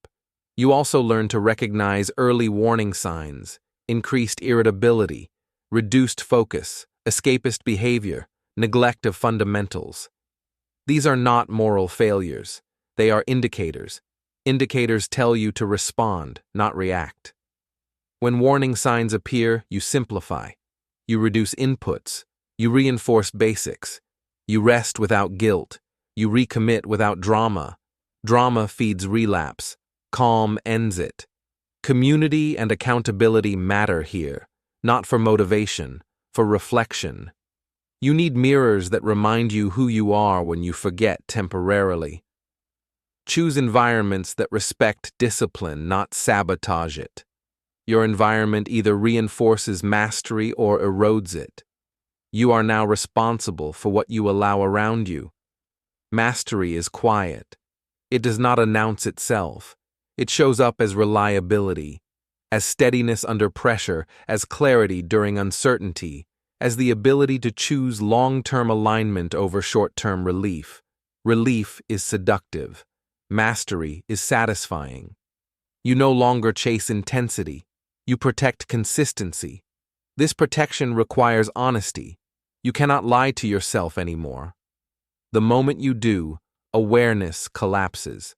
You also learn to recognize early warning signs, increased irritability, reduced focus, escapist behavior, neglect of fundamentals. These are not moral failures. They are indicators. Indicators tell you to respond, not react. When warning signs appear, you simplify. You reduce inputs. You reinforce basics. You rest without guilt. You recommit without drama. Drama feeds relapse. Calm ends it. Community and accountability matter here, not for motivation, for reflection. You need mirrors that remind you who you are when you forget temporarily. Choose environments that respect discipline, not sabotage it. Your environment either reinforces mastery or erodes it. You are now responsible for what you allow around you. Mastery is quiet. It does not announce itself. It shows up as reliability, as steadiness under pressure, as clarity during uncertainty, as the ability to choose long-term alignment over short-term relief. Relief is seductive. Mastery is satisfying. You no longer chase intensity. You protect consistency. This protection requires honesty. You cannot lie to yourself anymore. The moment you do, awareness collapses.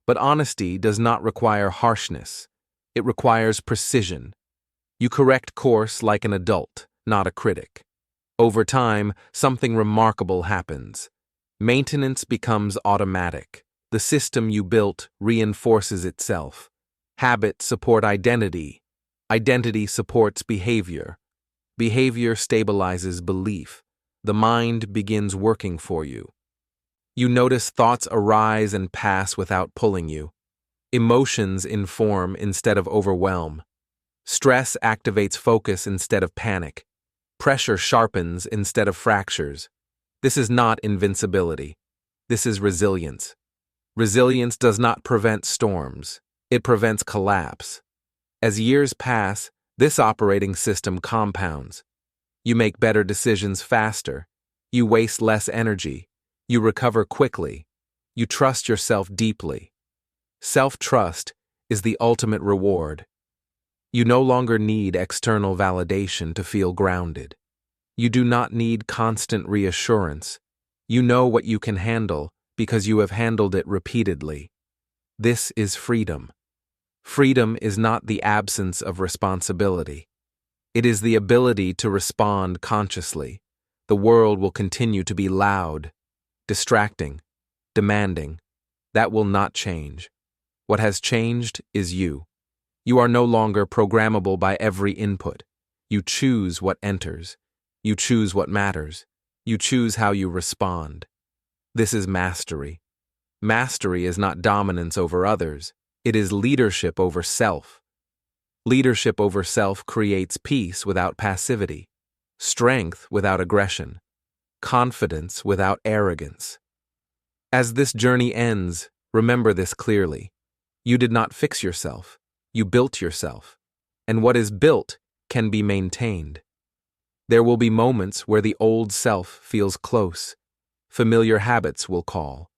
But honesty does not require harshness. It requires precision. You correct course like an adult, not a critic. Over time, something remarkable happens. Maintenance becomes automatic. The system you built reinforces itself. Habits support identity. Identity supports behavior. Behavior stabilizes belief. The mind begins working for you. You notice thoughts arise and pass without pulling you. Emotions inform instead of overwhelm. Stress activates focus instead of panic. Pressure sharpens instead of fractures. This is not invincibility. This is resilience. Resilience does not prevent storms. It prevents collapse. As years pass, this operating system compounds. You make better decisions faster. You waste less energy. You recover quickly. You trust yourself deeply. Self-trust is the ultimate reward. You no longer need external validation to feel grounded. You do not need constant reassurance. You know what you can handle because you have handled it repeatedly. This is freedom. Freedom is not the absence of responsibility. It is the ability to respond consciously. The world will continue to be loud, distracting, demanding. That will not change. What has changed is you. You are no longer programmable by every input. You choose what enters. You choose what matters. You choose how you respond. This is mastery. Mastery is not dominance over others. It is leadership over self. Leadership over self creates peace without passivity, strength without aggression, confidence without arrogance. As this journey ends, remember this clearly. You did not fix yourself. You built yourself. And what is built can be maintained. There will be moments where the old self feels close. Familiar habits will call.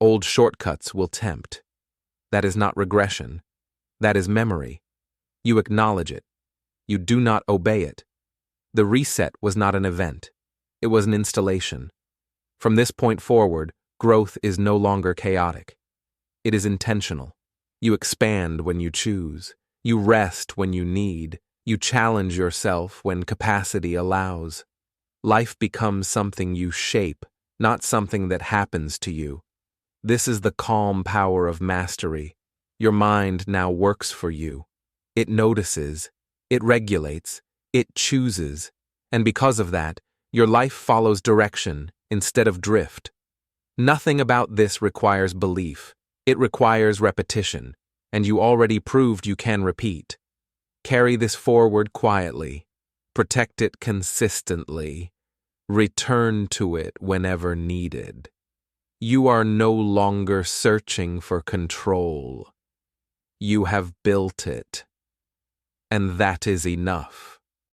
Old shortcuts will tempt. That is not regression. That is memory. You acknowledge it. You do not obey it. The reset was not an event. It was an installation. From this point forward, growth is no longer chaotic. It is intentional. You expand when you choose. You rest when you need. You challenge yourself when capacity allows. Life becomes something you shape, not something that happens to you. This is the calm power of mastery. Your mind now works for you. It notices, it regulates, it chooses, and because of that, your life follows direction instead of drift. Nothing about this requires belief. It requires repetition, and you already proved you can repeat. Carry this forward quietly. Protect it consistently. Return to it whenever needed. You are no longer searching for control. You have built it. and that is enough.